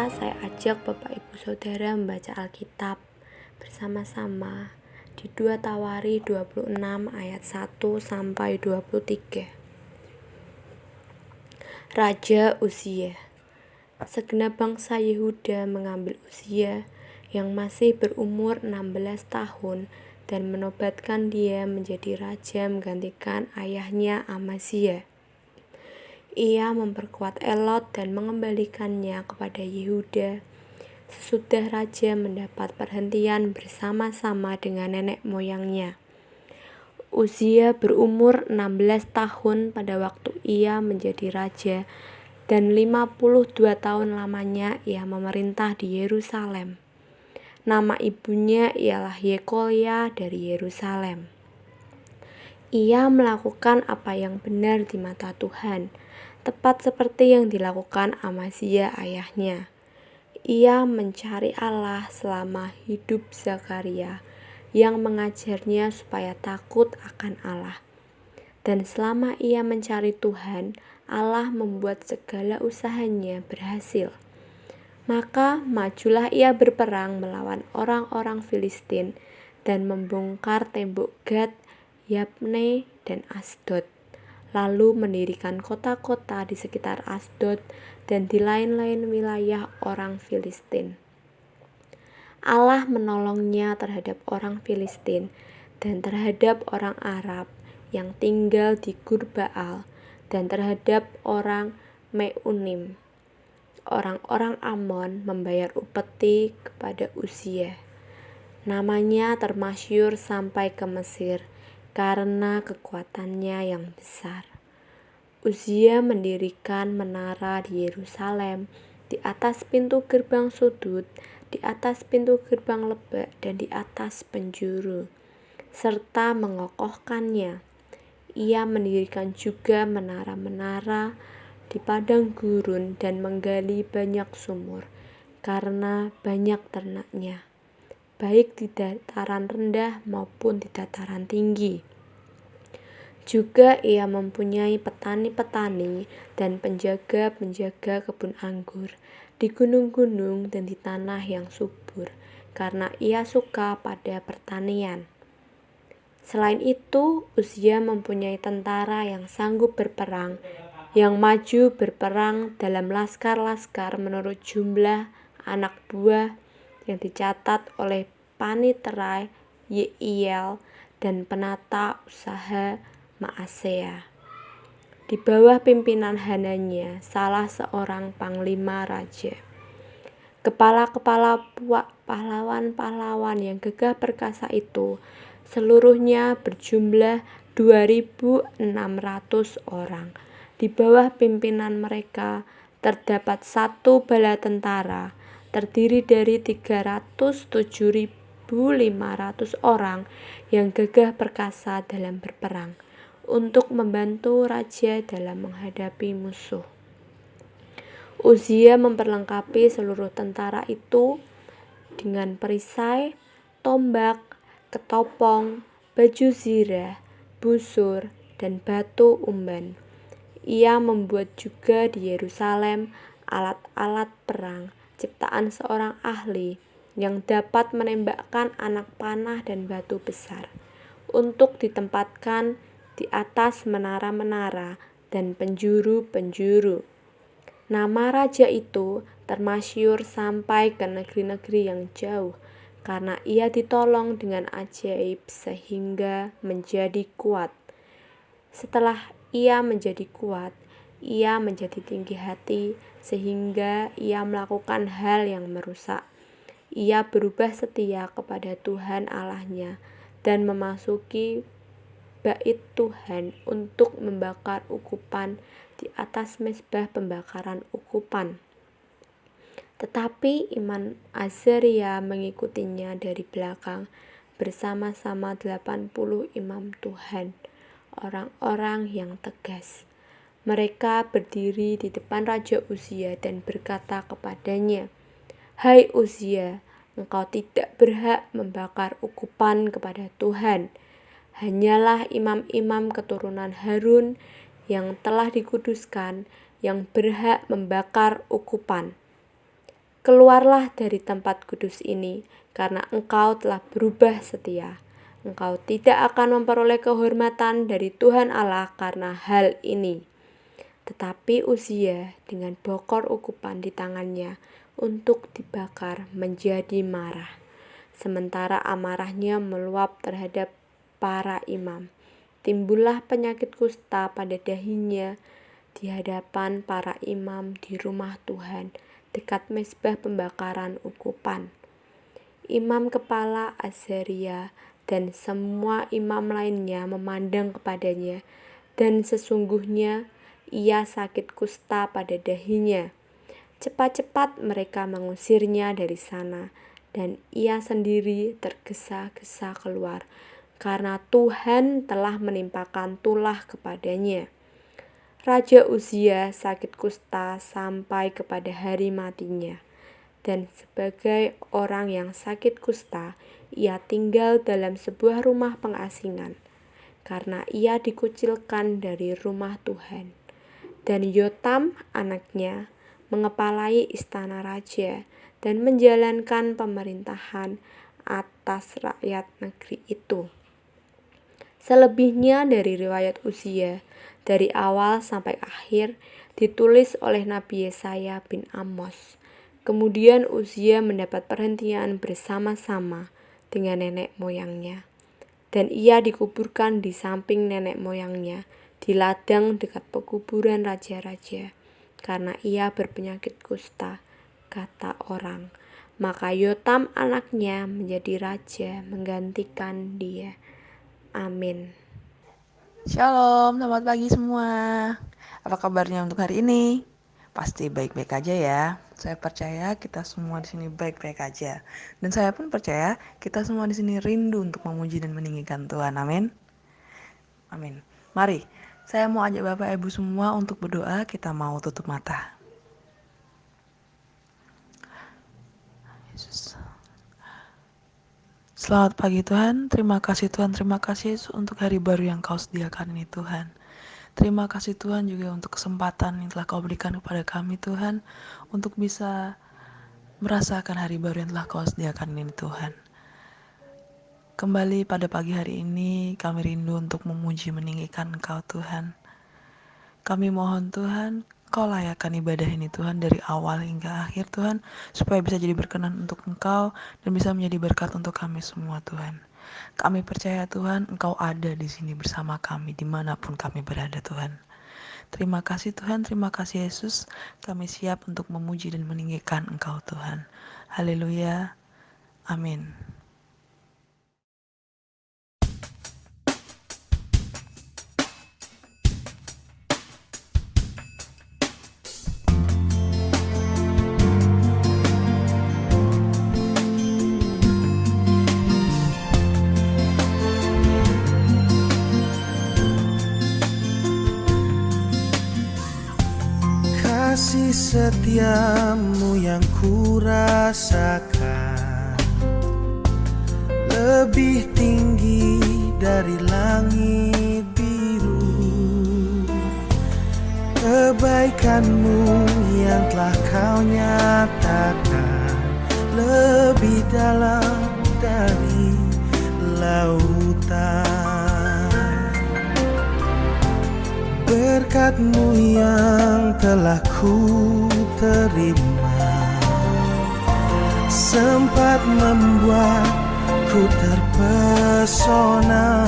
kita, saya ajak Bapak Ibu Saudara membaca Alkitab bersama-sama di 2 Tawari 26 ayat 1 sampai 23. Raja Uzia. Segenap bangsa Yehuda mengambil Uzia yang masih berumur 16 tahun dan menobatkan dia menjadi raja menggantikan ayahnya Amazia. Ia memperkuat Elot dan mengembalikannya kepada Yehuda. Sesudah raja mendapat perhentian bersama-sama dengan nenek moyangnya. Uzia berumur 16 tahun pada waktu ia menjadi raja, dan 52 tahun lamanya ia memerintah di Yerusalem. Nama ibunya ialah Yekolya dari Yerusalem. Ia melakukan apa yang benar di mata Tuhan, tepat seperti yang dilakukan Amazia ayahnya. Ia mencari Allah selama hidup Zakaria, yang mengajarnya supaya takut akan Allah. Dan selama ia mencari Tuhan, Allah membuat segala usahanya berhasil. Maka majulah ia berperang melawan orang-orang Filistin dan membongkar tembok Gat, Yabne, dan Asdod. Lalu mendirikan kota-kota di sekitar Asdod dan di lain-lain wilayah orang Filistin. Allah menolongnya terhadap orang Filistin dan terhadap orang Arab yang tinggal di Gur-Baal dan terhadap orang Meunim. Orang-orang Amon membayar upeti kepada Uzia. Namanya termasyhur sampai ke Mesir karena kekuatannya yang besar. Uzia mendirikan menara di Yerusalem, di atas pintu gerbang sudut, di atas pintu gerbang lebak, dan di atas penjuru, serta mengokohkannya. Ia mendirikan juga menara-menara di padang gurun dan menggali banyak sumur, karena banyak ternaknya, baik di dataran rendah maupun di dataran tinggi. Juga ia mempunyai petani-petani dan penjaga-penjaga kebun anggur di gunung-gunung dan di tanah yang subur, karena ia suka pada pertanian. Selain itu, Uzia mempunyai tentara yang sanggup berperang, yang maju berperang dalam laskar-laskar menurut jumlah anak buah yang dicatat oleh Paniterai Yeiel dan penata usaha Maasea. Di bawah pimpinan Hananya, salah seorang panglima raja. Kepala-kepala pahlawan-pahlawan yang gagah perkasa itu seluruhnya berjumlah 2.600 orang. Di bawah pimpinan mereka terdapat satu bala tentara terdiri dari 307.500 orang yang gagah perkasa dalam berperang untuk membantu raja dalam menghadapi musuh. Uzia memperlengkapi seluruh tentara itu dengan perisai, tombak, ketopong, baju zirah, busur, dan batu umban. Ia membuat juga di Yerusalem alat-alat perang ciptaan seorang ahli yang dapat menembakkan anak panah dan batu besar untuk ditempatkan di atas menara-menara dan penjuru-penjuru. Nama raja itu termasyhur sampai ke negeri-negeri yang jauh karena ia ditolong dengan ajaib sehingga menjadi kuat. Setelah ia menjadi kuat, ia menjadi tinggi hati sehingga ia melakukan hal yang merusak. Ia berubah setia kepada Tuhan Allahnya dan memasuki bait Tuhan untuk membakar ukupan di atas mezbah pembakaran ukupan. Tetapi Imam Azaria mengikutinya dari belakang bersama-sama 80 imam Tuhan, orang-orang yang tegas. Mereka berdiri di depan Raja Uzia dan berkata kepadanya, "Hai Uzia, engkau tidak berhak membakar ukupan kepada Tuhan. Hanyalah imam-imam keturunan Harun yang telah dikuduskan yang berhak membakar ukupan." Keluarlah dari tempat kudus ini, karena engkau telah berubah setia. Engkau tidak akan memperoleh kehormatan dari Tuhan Allah karena hal ini. Tetapi Uzia dengan bokor ukupan di tangannya untuk dibakar menjadi marah. Sementara amarahnya meluap terhadap para imam. Timbullah penyakit kusta pada dahinya di hadapan para imam di rumah Tuhan, dekat mezbah pembakaran ukupan. Imam kepala Azaria dan semua imam lainnya memandang kepadanya, dan sesungguhnya ia sakit kusta pada dahinya. Cepat-cepat mereka mengusirnya dari sana, dan ia sendiri tergesa-gesa keluar, karena Tuhan telah menimpakan tulah kepadanya. Raja Uzia sakit kusta sampai kepada hari matinya, dan sebagai orang yang sakit kusta, ia tinggal dalam sebuah rumah pengasingan, karena ia dikucilkan dari rumah Tuhan. Dan Yotam anaknya mengepalai istana raja dan menjalankan pemerintahan atas rakyat negeri itu. Selebihnya dari riwayat Uzia, dari awal sampai akhir, ditulis oleh Nabi Yesaya bin Amos. Kemudian Uzia mendapat perhentian bersama-sama dengan nenek moyangnya, dan ia dikuburkan di samping nenek moyangnya, di ladang dekat pekuburan raja-raja, karena ia berpenyakit kusta, kata orang. Maka Yotam anaknya menjadi raja menggantikan dia. Amin. Shalom, selamat pagi semua. Apa kabarnya untuk hari ini? Pasti baik-baik aja ya. Saya percaya kita semua di sini baik-baik aja. Dan saya pun percaya kita semua di sini rindu untuk memuji dan meninggikan Tuhan. Amin. Amin. Mari, saya mau ajak Bapak Ibu semua untuk berdoa. Kita mau tutup mata. Yesus. Selamat pagi Tuhan, terima kasih Tuhan, terima kasih untuk hari baru yang Kau sediakan ini Tuhan. Terima kasih Tuhan juga untuk kesempatan yang telah Kau berikan kepada kami Tuhan, untuk bisa merasakan hari baru yang telah Kau sediakan ini Tuhan. Kembali pada pagi hari ini, kami rindu untuk memuji meninggikan Engkau Tuhan. Kami mohon Tuhan, Kau layakkan ibadah ini Tuhan dari awal hingga akhir Tuhan, supaya bisa jadi berkenan untuk Engkau dan bisa menjadi berkat untuk kami semua Tuhan. Kami percaya Tuhan, Engkau ada di sini bersama kami dimanapun kami berada Tuhan. Terima kasih Tuhan, terima kasih Yesus. Kami siap untuk memuji dan meninggikan Engkau Tuhan. Haleluya. Amin. Kasih setiamu yang kurasakan lebih tinggi dari langit biru. Kebaikanmu yang telah Kau nyatakan lebih dalam dari lautan. Berkat-Mu yang telah ku terima sempat membuatku terpesona.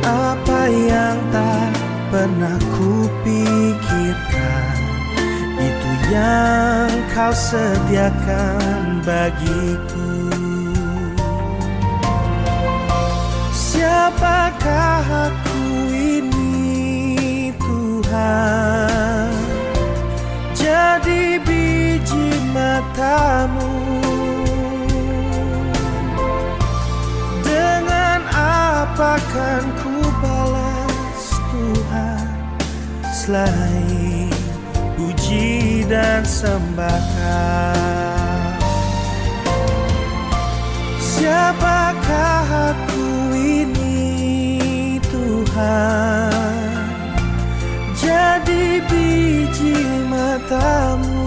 Apa yang tak pernah ku pikirkan, itu yang Kau sediakan bagiku. Siapakah aku ini Tuhan, jadi biji mata-Mu. Dengan apa kan ku balas Tuhan, selain puji dan sembahkan. Siapakah aku ini Tuhan, jadi biji mata-Mu.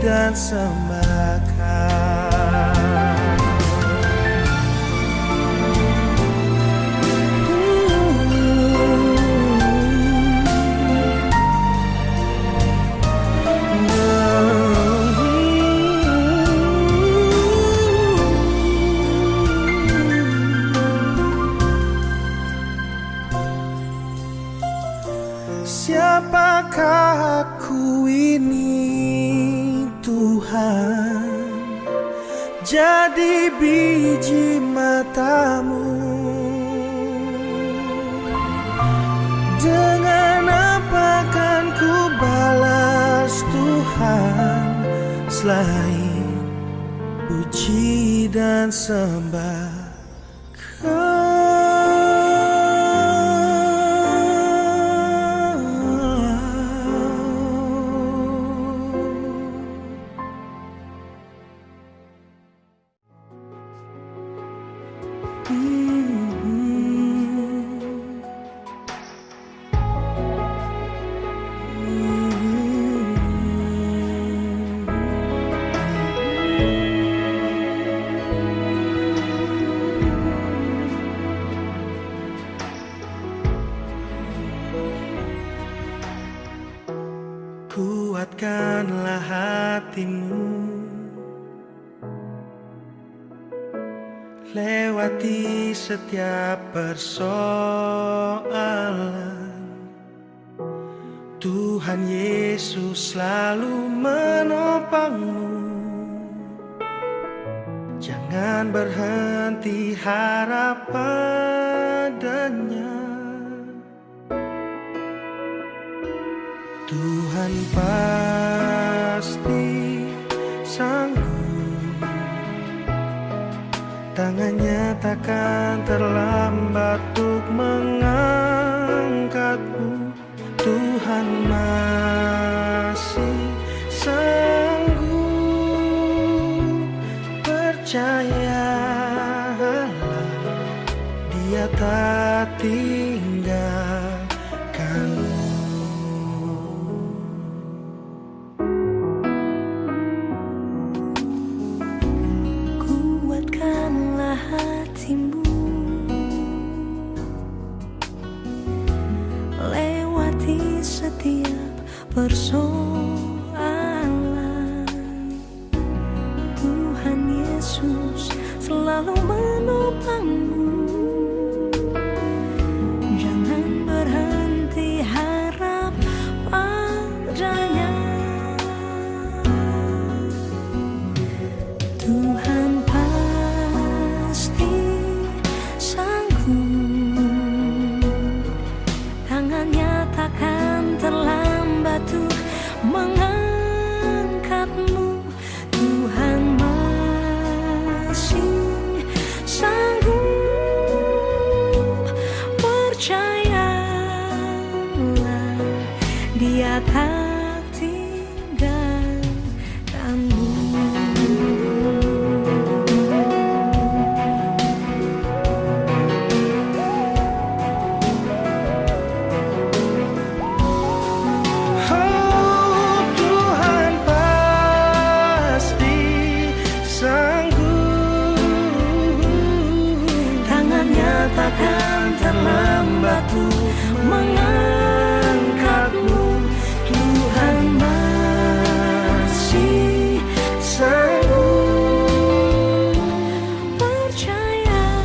dan sembahkan. Siapakah aku ini Tuhan, jadi biji matamu? Dengan apa kan ku balas Tuhan, selain puji dan sembah? Kuatkanlah hatimu, lewati setiap persoalan. Tuhan Yesus selalu menopangmu. Jangan berhenti harap padanya. Tuhan pasti sanggup, tangannya takkan terlambat untuk mengangkatmu. Tuhan masih sanggup, percayalah, Dia tak tinggalkanmu. Lewati setiap persoalan, Tuhan Yesus selalu menopangmu. Jangan berhenti harap padanya. Tuhan pasti sanggup, tangannya takkan terlambat untuk mengangkatmu. Tuhan masih sanggup, percayalah, Dia tak tinggalkanmu. Takkan terlambat untuk mengangkatmu. Tuhan masih sanggup, percayalah,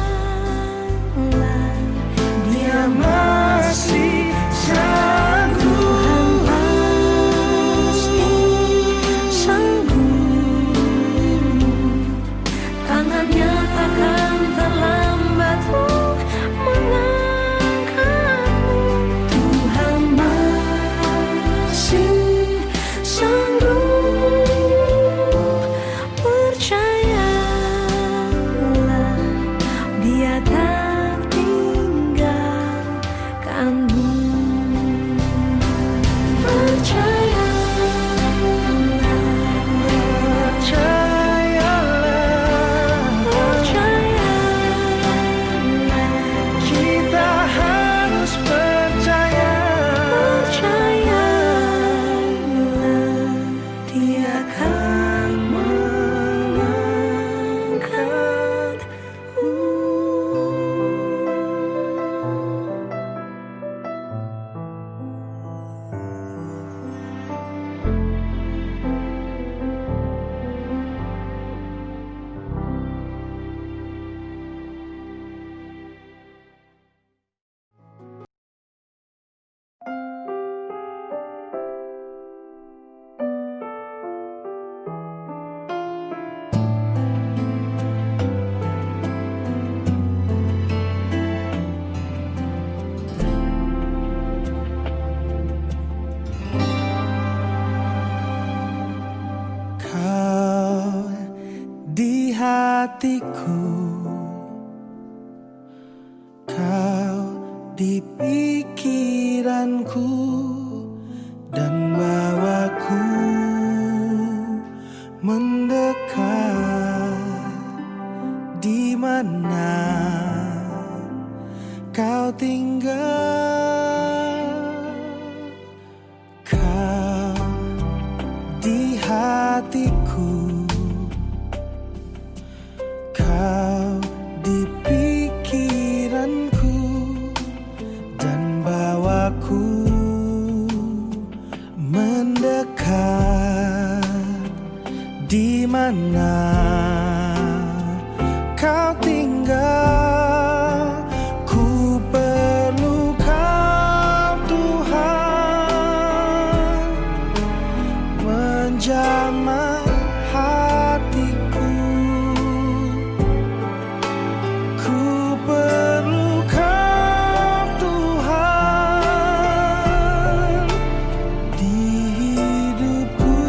Dia masih sanggup. Tuhan pasti sanggup, tangannya takkan terlambat untuk mengangkatmu. hatiku, kau di pikiranku dan bawaku mendekat. Di mana kau tinggal? Kau di hatiku, kau di pikiranku dan bawaku mendekat. Di mana kau tinggal? Ku perlu kau Tuhan, menjamah hatiku. Ku perlu kau Tuhan di hidupku.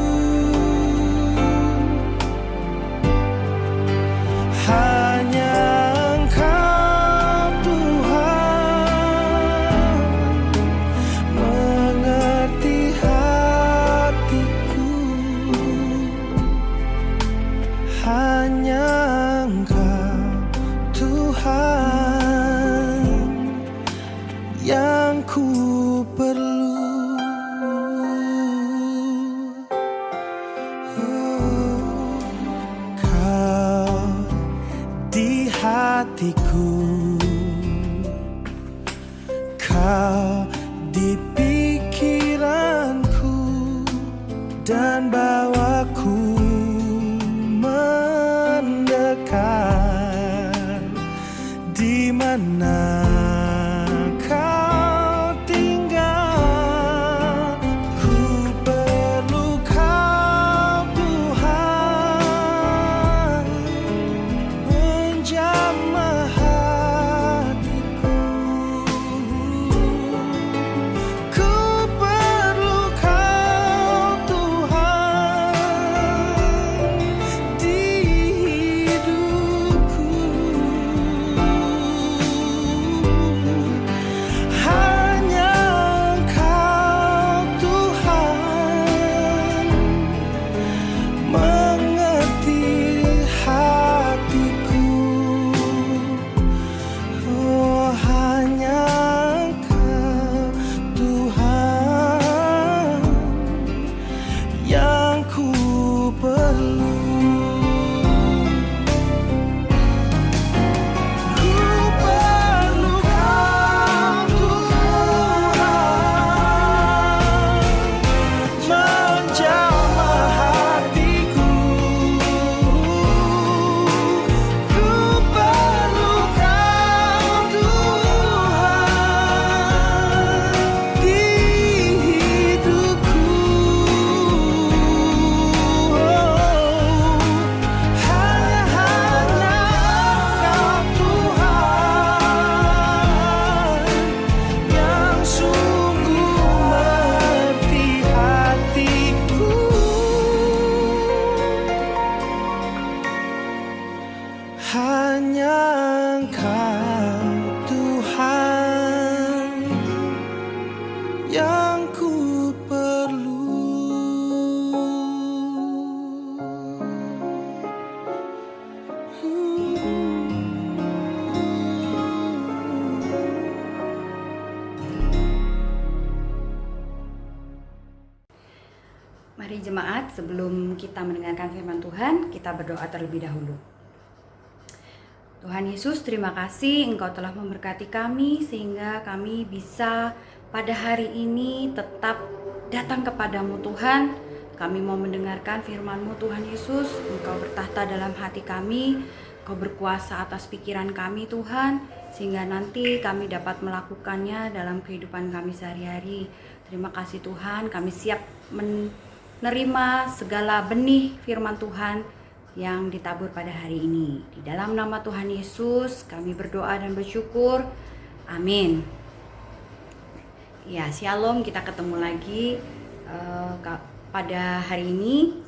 Hanya Engkau Tuhan mengerti hatiku. Hanya Engkau Tuhan yang ku perlu. Kau di hatiku, kau di pikiranku dan bawaku mendekat. Di mana kau tinggal? Ku perlu kau Tuhan, menjamah hatiku. Ku perlu kau Tuhan di hidupku. Hanya Engkau Tuhan mengerti hatiku. Oh, hanya Engkau Tuhan yang ku perlu. Ku perlu kau Tuhan, menjamah hatiku. Ku perlu kau Tuhan di hidupku. Hanya Engkau Tuhan yang sungguh mengerti hatiku. Hanya Engkau Tuhan yang ku perlu. Mari jemaat, sebelum kita mendengarkan firman Tuhan, kita berdoa terlebih dahulu. Tuhan Yesus, terima kasih Engkau telah memberkati kami sehingga kami bisa pada hari ini tetap datang kepadamu Tuhan. Kami mau mendengarkan firman-Mu Tuhan Yesus. Engkau bertahta dalam hati kami, Engkau berkuasa atas pikiran kami Tuhan, sehingga nanti kami dapat melakukannya dalam kehidupan kami sehari-hari. Terima kasih Tuhan, kami siap menerima segala benih firman Tuhan yang ditabur pada hari ini. Di dalam nama Tuhan Yesus kami berdoa dan bersyukur. Amin. Ya, shalom, kita ketemu lagi pada hari ini.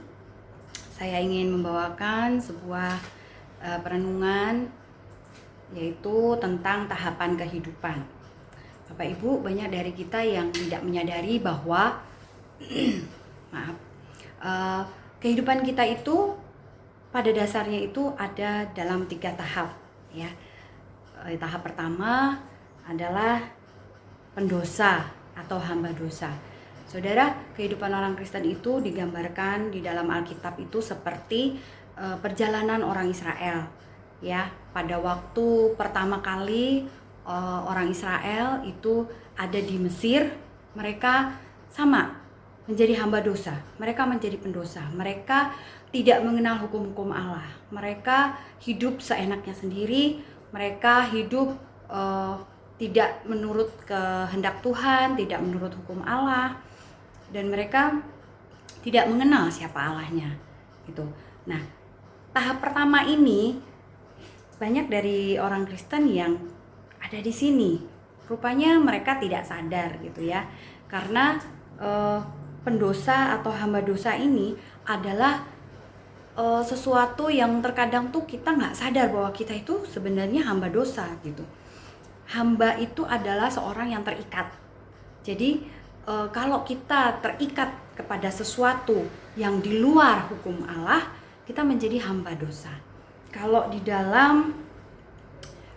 Saya ingin membawakan sebuah perenungan, yaitu tentang tahapan kehidupan. Bapak Ibu, banyak dari kita yang tidak menyadari bahwa kehidupan kita itu pada dasarnya itu ada dalam 3 tahap, ya. Tahap pertama adalah pendosa atau hamba dosa. Saudara, kehidupan orang Kristen itu digambarkan di dalam Alkitab itu seperti perjalanan orang Israel, ya. Pada waktu pertama kali orang Israel itu ada di Mesir, mereka sama menjadi hamba dosa. Mereka menjadi pendosa. Mereka tidak mengenal hukum-hukum Allah. Mereka hidup seenaknya sendiri. Mereka hidup tidak menurut kehendak Tuhan, tidak menurut hukum Allah, dan mereka tidak mengenal siapa Allahnya. Gitu. Nah, tahap pertama ini banyak dari orang Kristen yang ada di sini. Rupanya mereka tidak sadar gitu ya, karena pendosa atau hamba dosa ini adalah sesuatu yang terkadang tuh kita nggak sadar bahwa kita itu sebenarnya hamba dosa gitu. Hamba itu adalah seorang yang terikat. Jadi kalau kita terikat kepada sesuatu yang di luar hukum Allah, kita menjadi hamba dosa. Kalau di dalam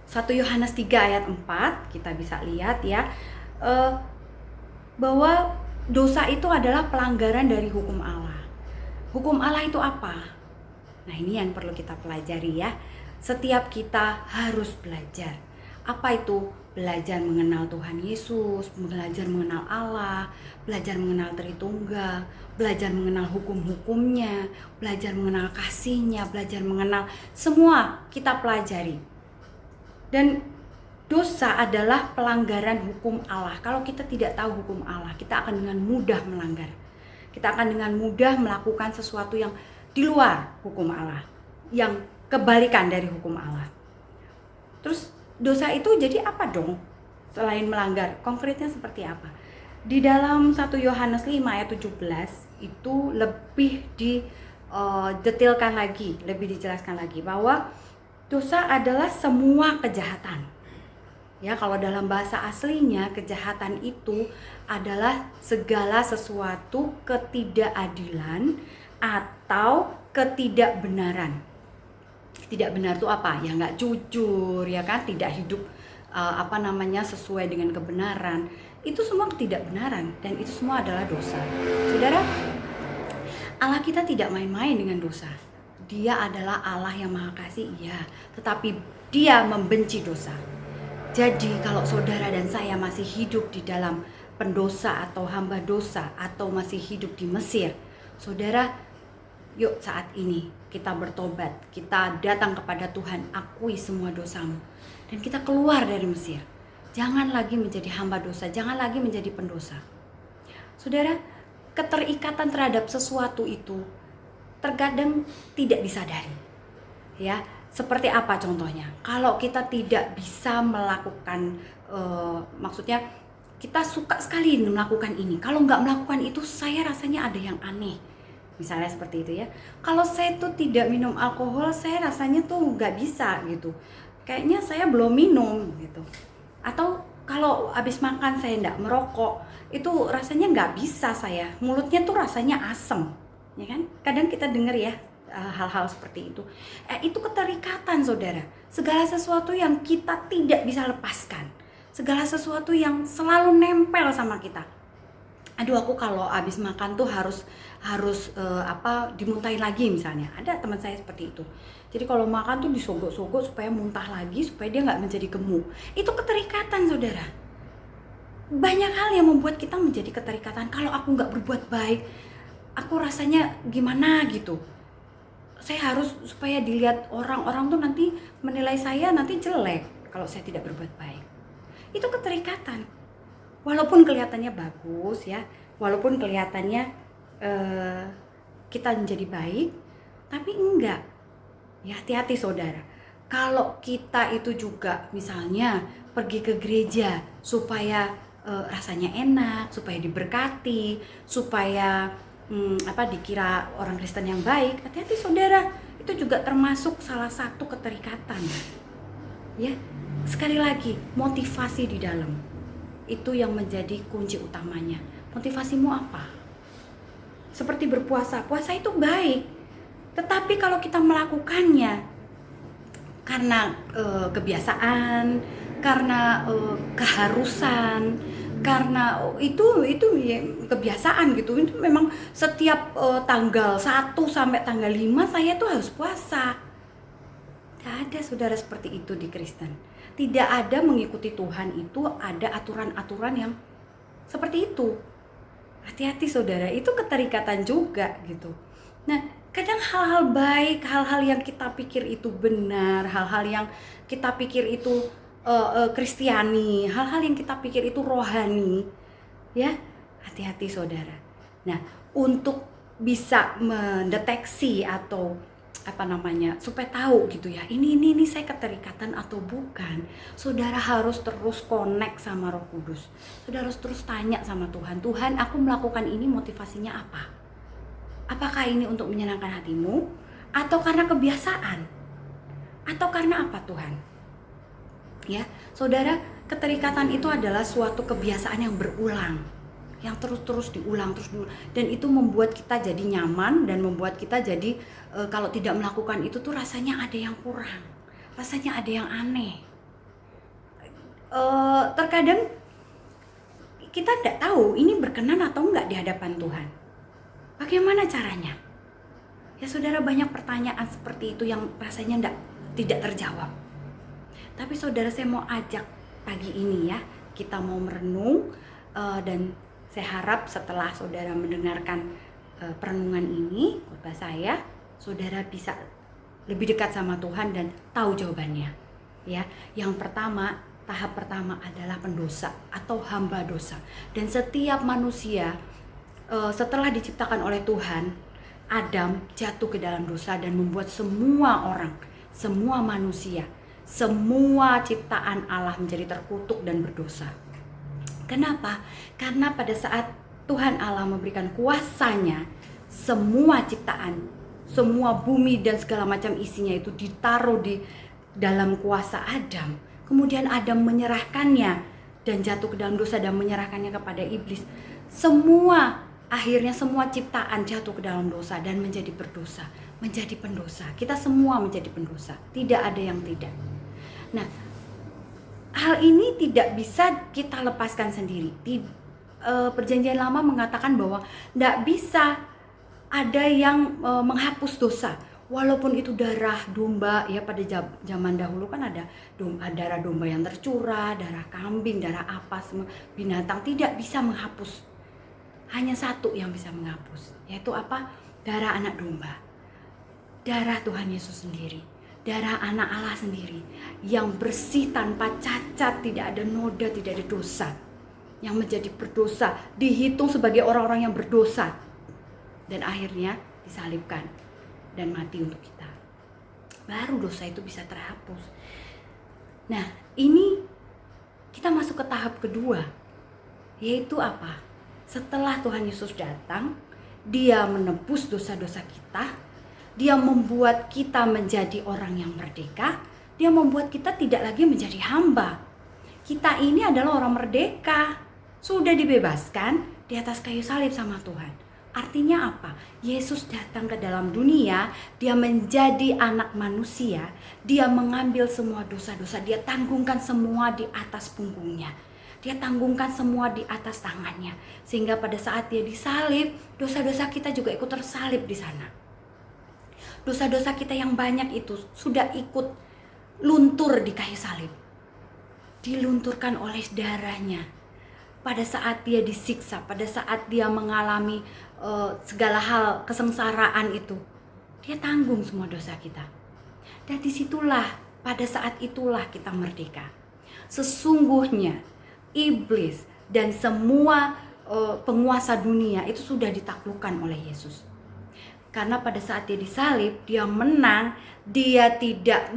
1 Yohanes 3 ayat 4 kita bisa lihat ya, bahwa dosa itu adalah pelanggaran dari hukum Allah. Hukum Allah itu apa? Nah, ini yang perlu kita pelajari ya. Setiap kita harus belajar. Apa itu? Belajar mengenal Tuhan Yesus, belajar mengenal Allah, belajar mengenal Tritunggal, belajar mengenal hukum-hukumnya, belajar mengenal kasih-Nya, belajar mengenal semua kita pelajari. Dan dosa adalah pelanggaran hukum Allah. Kalau kita tidak tahu hukum Allah, kita akan dengan mudah melanggar. Kita akan dengan mudah melakukan sesuatu yang di luar hukum Allah, yang kebalikan dari hukum Allah. Terus dosa itu jadi apa dong selain melanggar? Konkretnya seperti apa? Di dalam 1 Yohanes 5 ayat 17 itu lebih didetailkan lagi, lebih dijelaskan lagi bahwa dosa adalah semua kejahatan. Ya, kalau dalam bahasa aslinya kejahatan itu adalah segala sesuatu ketidakadilan atau ketidakbenaran. Tidak benar itu apa? Ya nggak jujur, ya kan? Tidak hidup sesuai dengan kebenaran. Itu semua ketidakbenaran dan itu semua adalah dosa. Saudara, Allah kita tidak main-main dengan dosa. Dia adalah Allah yang Maha Kasih, iya, tetapi Dia membenci dosa. Jadi kalau saudara dan saya masih hidup di dalam pendosa atau hamba dosa atau masih hidup di Mesir, saudara, yuk saat ini kita bertobat, kita datang kepada Tuhan, akui semua dosamu, dan kita keluar dari Mesir. Jangan lagi menjadi hamba dosa, jangan lagi menjadi pendosa. Saudara, keterikatan terhadap sesuatu itu terkadang tidak disadari. Ya, seperti apa contohnya? Kalau kita tidak bisa melakukan, maksudnya kita suka sekali melakukan ini. Kalau nggak melakukan itu, saya rasanya ada yang aneh. Misalnya seperti itu ya. Kalau saya tuh tidak minum alkohol, saya rasanya tuh nggak bisa gitu. Kayaknya saya belum minum gitu. Atau kalau habis makan saya nggak merokok, itu rasanya nggak bisa saya. Mulutnya tuh rasanya asem, ya kan? Kadang kita dengar ya hal-hal seperti itu. Itu keterikatan, saudara. Segala sesuatu yang kita tidak bisa lepaskan. Segala sesuatu yang selalu nempel sama kita. Aduh, aku kalau habis makan tuh harus dimuntahin lagi misalnya. Ada teman saya seperti itu. Jadi kalau makan tuh disogok-sogok supaya muntah lagi, supaya dia nggak menjadi gemuk. Itu keterikatan, saudara. Banyak hal yang membuat kita menjadi keterikatan. Kalau aku nggak berbuat baik, aku rasanya gimana gitu. Saya harus supaya dilihat orang-orang tuh nanti menilai saya nanti jelek kalau saya tidak berbuat baik. Itu keterikatan. Walaupun kelihatannya bagus ya, walaupun kelihatannya kita menjadi baik, tapi enggak. Ya, hati-hati saudara. Kalau kita itu juga misalnya pergi ke gereja supaya rasanya enak, supaya diberkati, supaya dikira orang Kristen yang baik, hati-hati saudara. Itu itu juga termasuk salah satu keterikatan. Ya, sekali lagi, motivasi di dalam itu yang menjadi kunci utamanya. Motivasimu apa? Seperti berpuasa, puasa itu baik, tetapi kalau kita melakukannya karena kebiasaan, karena keharusan, karena itu ya, kebiasaan gitu. Itu memang setiap tanggal 1 sampai tanggal 5 saya tuh harus puasa. Tidak ada saudara seperti itu di Kristen. Tidak ada mengikuti Tuhan itu ada aturan-aturan yang seperti itu. Hati-hati saudara, itu keterikatan juga gitu. Nah, kadang hal-hal baik, hal-hal yang kita pikir itu benar, hal-hal yang kita pikir itu Kristiani, hal-hal yang kita pikir itu rohani, ya, hati-hati saudara. Nah, untuk bisa mendeteksi atau supaya tahu gitu ya, ini saya keterikatan atau bukan, saudara harus terus connect sama Roh Kudus. Saudara harus terus tanya sama Tuhan, Tuhan, aku melakukan ini motivasinya apa? Apakah ini untuk menyenangkan hatimu, atau karena kebiasaan, atau karena apa Tuhan? Ya, saudara, keterikatan itu adalah suatu kebiasaan yang berulang, yang terus diulang, dan itu membuat kita jadi nyaman dan membuat kita jadi kalau tidak melakukan itu tuh rasanya ada yang kurang, rasanya ada yang aneh. Terkadang kita tidak tahu ini berkenan atau enggak di hadapan Tuhan. Bagaimana caranya? Ya saudara, banyak pertanyaan seperti itu yang rasanya tidak terjawab. Tapi saudara, saya mau ajak pagi ini ya, kita mau merenung dan saya harap setelah saudara mendengarkan perenungan ini, khotbah saya, saudara bisa lebih dekat sama Tuhan dan tahu jawabannya. Ya, yang pertama, tahap pertama adalah pendosa atau hamba dosa. Dan setiap manusia setelah diciptakan oleh Tuhan, Adam jatuh ke dalam dosa dan membuat semua orang, semua manusia, semua ciptaan Allah menjadi terkutuk dan berdosa. Kenapa? Karena pada saat Tuhan Allah memberikan kuasanya, semua ciptaan, semua bumi dan segala macam isinya itu ditaruh di dalam kuasa Adam. Kemudian Adam menyerahkannya dan jatuh ke dalam dosa dan menyerahkannya kepada iblis. Akhirnya semua ciptaan jatuh ke dalam dosa dan menjadi berdosa, menjadi pendosa. Kita semua menjadi pendosa, tidak ada yang tidak. Nah, hal ini tidak bisa kita lepaskan sendiri. Perjanjian Lama mengatakan bahwa tidak bisa ada yang menghapus dosa. Walaupun itu darah domba, ya pada zaman dahulu kan ada darah domba yang tercurah, darah kambing, darah apa, semua binatang tidak bisa menghapus. Hanya satu yang bisa menghapus, yaitu apa? Darah anak domba. Darah Tuhan Yesus sendiri. Darah anak Allah sendiri yang bersih tanpa cacat, tidak ada noda, tidak ada dosa. Yang menjadi berdosa dihitung sebagai orang-orang yang berdosa dan akhirnya disalibkan dan mati untuk kita. Baru dosa itu bisa terhapus. Nah, ini kita masuk ke tahap kedua, yaitu apa? Setelah Tuhan Yesus datang, Dia menebus dosa-dosa kita. Dia membuat kita menjadi orang yang merdeka. Dia membuat kita tidak lagi menjadi hamba. Kita ini adalah orang merdeka. Sudah dibebaskan di atas kayu salib sama Tuhan. Artinya apa? Yesus datang ke dalam dunia. Dia menjadi anak manusia. Dia mengambil semua dosa-dosa. Dia tanggungkan semua di atas punggungnya. Dia tanggungkan semua di atas tangannya. Sehingga pada saat Dia disalib, dosa-dosa kita juga ikut tersalib di sana. Dosa-dosa kita yang banyak itu sudah ikut luntur di kayu salib. Dilunturkan oleh darahnya. Pada saat Dia disiksa, pada saat Dia mengalami segala hal kesengsaraan itu, Dia tanggung semua dosa kita. Dan disitulah, pada saat itulah kita merdeka. Sesungguhnya iblis dan semua penguasa dunia itu sudah ditaklukkan oleh Yesus. Karena pada saat Dia disalib, Dia menang. Dia tidak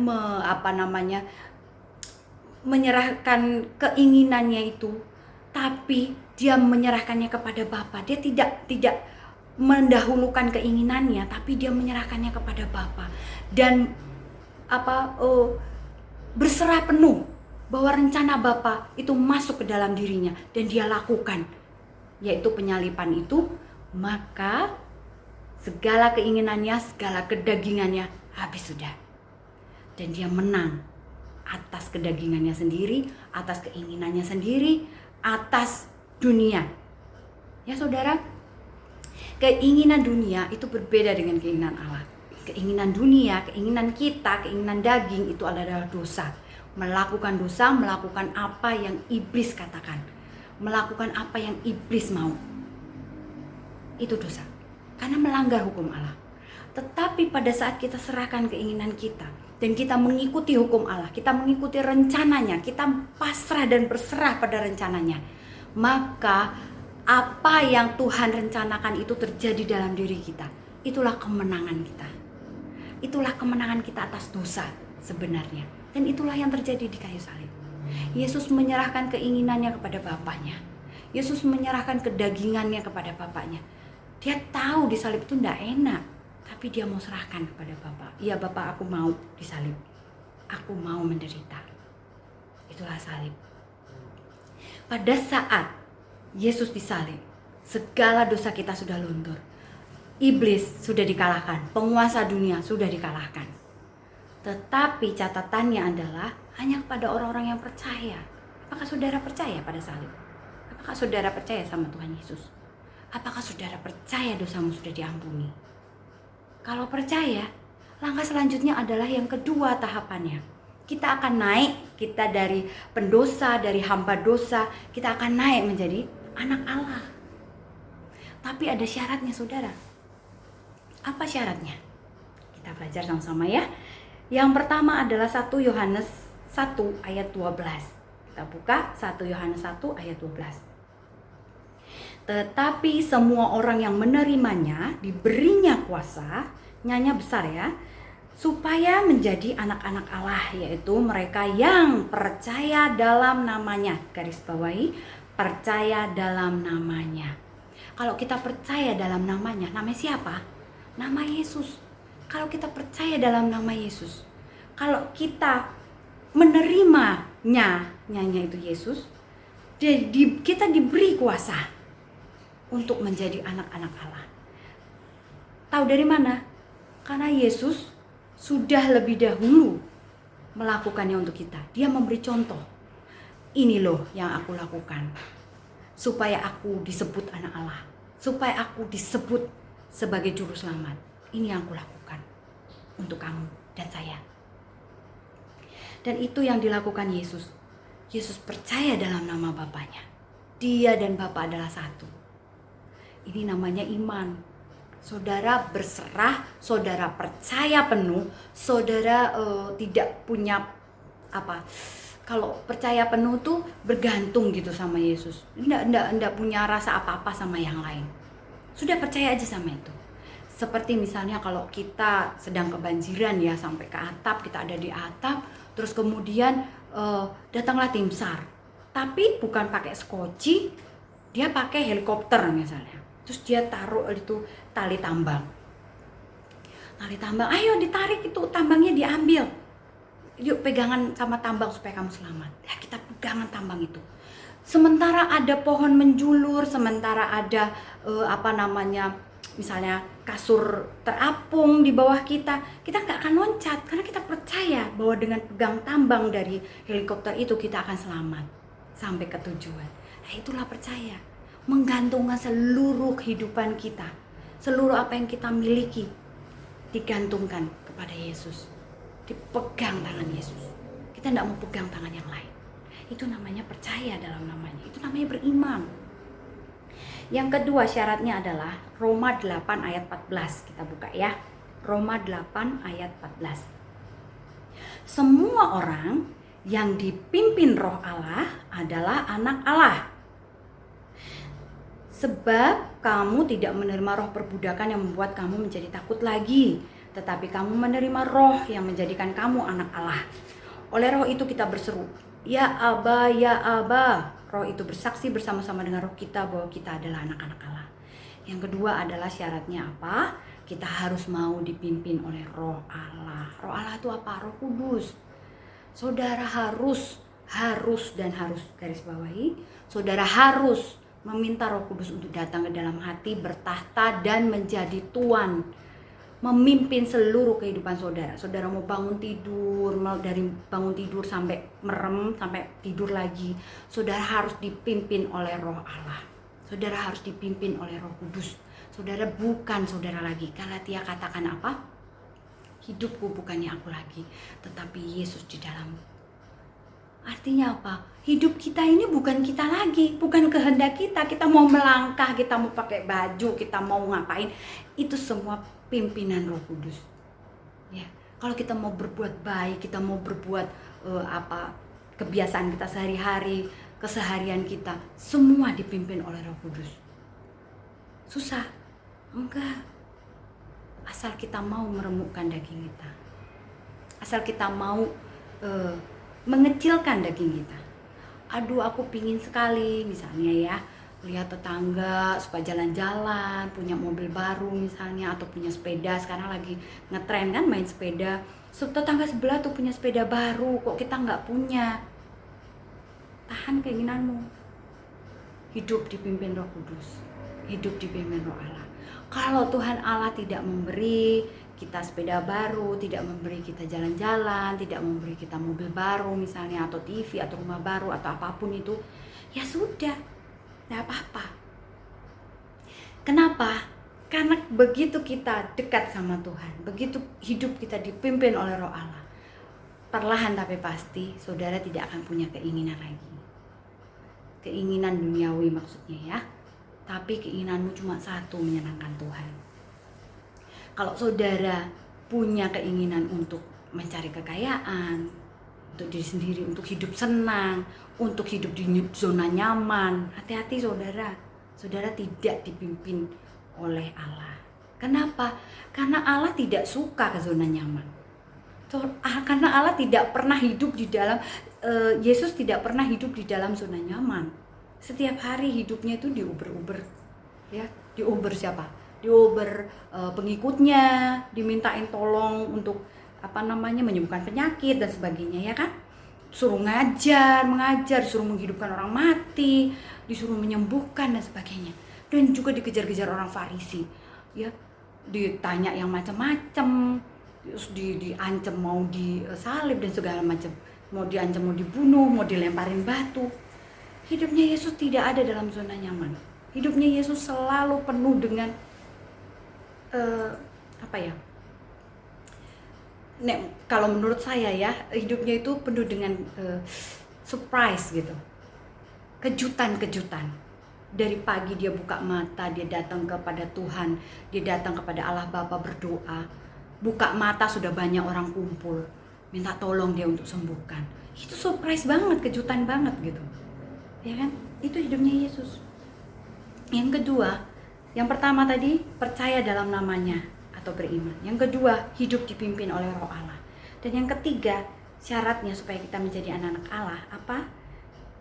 menyerahkan keinginannya itu, tapi Dia menyerahkannya kepada Bapa. Dia tidak mendahulukan keinginannya, tapi dia menyerahkannya kepada Bapa dan berserah penuh bahwa rencana Bapa itu masuk ke dalam dirinya dan dia lakukan, yaitu penyalipan itu. Maka segala keinginannya, segala kedagingannya habis sudah, dan dia menang atas kedagingannya sendiri, atas keinginannya sendiri, atas dunia. Ya saudara, keinginan dunia itu berbeda dengan keinginan Allah. Keinginan dunia, keinginan kita, keinginan daging itu adalah dosa. Melakukan dosa, melakukan apa yang iblis katakan, melakukan apa yang iblis mau, itu dosa, karena melanggar hukum Allah. Tetapi pada saat kita serahkan keinginan kita dan kita mengikuti hukum Allah, kita mengikuti rencananya, kita pasrah dan berserah pada rencananya, maka apa yang Tuhan rencanakan itu terjadi dalam diri kita. Itulah kemenangan kita. Itulah kemenangan kita atas dosa sebenarnya. Dan itulah yang terjadi di kayu salib. Yesus menyerahkan keinginannya kepada Bapaknya. Yesus menyerahkan kedagingannya kepada Bapaknya. Dia tahu di salib itu tidak enak, tapi dia mau serahkan kepada Bapa. Iya Bapa, aku mau disalib. Aku mau menderita. Itulah salib. Pada saat Yesus disalib, segala dosa kita sudah luntur. Iblis sudah dikalahkan, penguasa dunia sudah dikalahkan. Tetapi catatannya adalah hanya kepada orang-orang yang percaya. Apakah saudara percaya pada salib? Apakah saudara percaya sama Tuhan Yesus? Apakah saudara percaya dosamu sudah diampuni? Kalau percaya, langkah selanjutnya adalah yang kedua tahapannya. Kita akan naik, kita dari pendosa, dari hamba dosa, kita akan naik menjadi anak Allah. Tapi ada syaratnya saudara. Apa syaratnya? Kita belajar sama-sama ya. Yang pertama adalah 1 Yohanes 1 ayat 12. Kita buka 1 Yohanes 1 ayat 12. Tetapi semua orang yang menerimanya diberinya kuasa, nyanya besar ya, supaya menjadi anak-anak Allah, yaitu mereka yang percaya dalam namanya. Garis bawahi, percaya dalam namanya. Kalau kita percaya dalam namanya siapa? Nama Yesus. Kalau kita percaya dalam nama Yesus, kalau kita menerimanya, nyanya itu Yesus, kita diberi kuasa untuk menjadi anak-anak Allah. Tahu dari mana? Karena Yesus sudah lebih dahulu melakukannya untuk kita. Dia memberi contoh. Ini loh yang aku lakukan, supaya aku disebut anak Allah, supaya aku disebut sebagai juru selamat. Ini yang aku lakukan untuk kamu dan saya. Dan itu yang dilakukan Yesus. Yesus percaya dalam nama Bapaknya. Dia dan Bapa adalah satu. Ini namanya iman. Saudara berserah, saudara percaya penuh, saudara tidak punya kalau percaya penuh tuh bergantung gitu sama Yesus. Enggak punya rasa apa-apa sama yang lain. Sudah percaya aja sama itu. Seperti misalnya kalau kita sedang kebanjiran ya, sampai ke atap, kita ada di atap, terus kemudian datanglah tim SAR. Tapi bukan pakai skoci, dia pakai helikopter misalnya. Terus dia taruh itu tali tambang. Tali tambang, ayo ditarik itu tambangnya diambil. Yuk pegangan sama tambang supaya kamu selamat. Ya kita pegangan tambang itu. Sementara ada pohon menjulur, sementara ada misalnya kasur terapung di bawah kita nggak akan loncat karena kita percaya bahwa dengan pegang tambang dari helikopter itu kita akan selamat sampai ke tujuan. Nah, itulah percaya, menggantungkan seluruh kehidupan kita, seluruh apa yang kita miliki digantungkan kepada Yesus, dipegang tangan Yesus. Kita tidak mau pegang tangan yang lain. Itu namanya percaya dalam namanya, itu namanya beriman. Yang kedua syaratnya adalah Roma 8 ayat 14. Kita buka ya. Roma 8 ayat 14. Semua orang yang dipimpin Roh Allah adalah anak Allah. Sebab kamu tidak menerima roh perbudakan yang membuat kamu menjadi takut lagi, tetapi kamu menerima roh yang menjadikan kamu anak Allah. Oleh roh itu kita berseru, ya Aba, ya Aba. Roh itu bersaksi bersama-sama dengan roh kita bahwa kita adalah anak-anak Allah. Yang kedua adalah syaratnya apa? Kita harus mau dipimpin oleh Roh Allah. Roh Allah itu apa? Roh Kudus. Saudara harus garis bawahi, saudara harus meminta Roh Kudus untuk datang ke dalam hati, bertahta dan menjadi tuan, memimpin seluruh kehidupan saudara. Saudara mau bangun tidur, mau dari bangun tidur sampai merem, sampai tidur lagi, saudara harus dipimpin oleh Roh Allah. Saudara harus dipimpin oleh Roh Kudus. Saudara bukan saudara lagi. Galatia katakan apa? Hidupku bukannya aku lagi, tetapi Yesus di dalamku. Artinya apa? Hidup kita ini bukan kita lagi, bukan kehendak kita. Kita mau melangkah, kita mau pakai baju, kita mau ngapain, itu semua pimpinan Roh Kudus. Ya, kalau kita mau berbuat baik, kita mau berbuat kebiasaan kita sehari-hari, keseharian kita, semua dipimpin oleh Roh Kudus. Susah? Enggak. Asal kita mau meremukkan daging kita, asal kita mau mengecilkan daging kita. Aduh, aku pingin sekali misalnya ya, lihat tetangga suka jalan-jalan, punya mobil baru misalnya, atau punya sepeda. Sekarang lagi ngetren kan main sepeda. Tetangga sebelah tuh punya sepeda baru, kok kita nggak punya? Tahan keinginanmu. Hidup dipimpin Roh Kudus, hidup dipimpin Roh Allah. Kalau Tuhan Allah tidak memberi kita sepeda baru, tidak memberi kita jalan-jalan, tidak memberi kita mobil baru misalnya, atau TV, atau rumah baru, atau apapun itu, ya sudah, tidak apa-apa. Kenapa? Karena begitu kita dekat sama Tuhan, begitu hidup kita dipimpin oleh Roh Allah, perlahan tapi pasti saudara tidak akan punya keinginan lagi. Keinginan duniawi maksudnya ya. Tapi keinginanmu cuma satu, menyenangkan Tuhan. Kalau saudara punya keinginan untuk mencari kekayaan, untuk diri sendiri, untuk hidup senang, untuk hidup di zona nyaman, hati-hati saudara. Saudara tidak dipimpin oleh Allah. Kenapa? Karena Allah tidak suka ke zona nyaman. Karena Allah tidak pernah hidup di dalam, Yesus tidak pernah hidup di dalam zona nyaman. Setiap hari hidupnya itu diuber-uber, ya, diuber siapa? Diuber pengikutnya, dimintain tolong untuk menyembuhkan penyakit dan sebagainya, ya kan? Suruh mengajar, suruh menghidupkan orang mati, disuruh menyembuhkan dan sebagainya. Dan juga dikejar-kejar orang Farisi, ya, ditanya yang macam-macam, terus diancam mau disalib dan segala macam, mau diancam mau dibunuh, mau dilemparin batu. Hidupnya Yesus tidak ada dalam zona nyaman. Hidupnya Yesus selalu penuh dengan kalau menurut saya ya, hidupnya itu penuh dengan surprise gitu, kejutan-kejutan. Dari pagi dia buka mata, dia datang kepada Tuhan, dia datang kepada Allah Bapa berdoa. Buka mata sudah banyak orang kumpul, minta tolong dia untuk sembuhkan. Itu surprise banget, kejutan banget gitu. Ya kan? Itu hidupnya Yesus. Yang kedua, yang pertama tadi percaya dalam namanya atau beriman. Yang kedua, hidup dipimpin oleh Roh Allah. Dan yang ketiga, syaratnya supaya kita menjadi anak-anak Allah apa?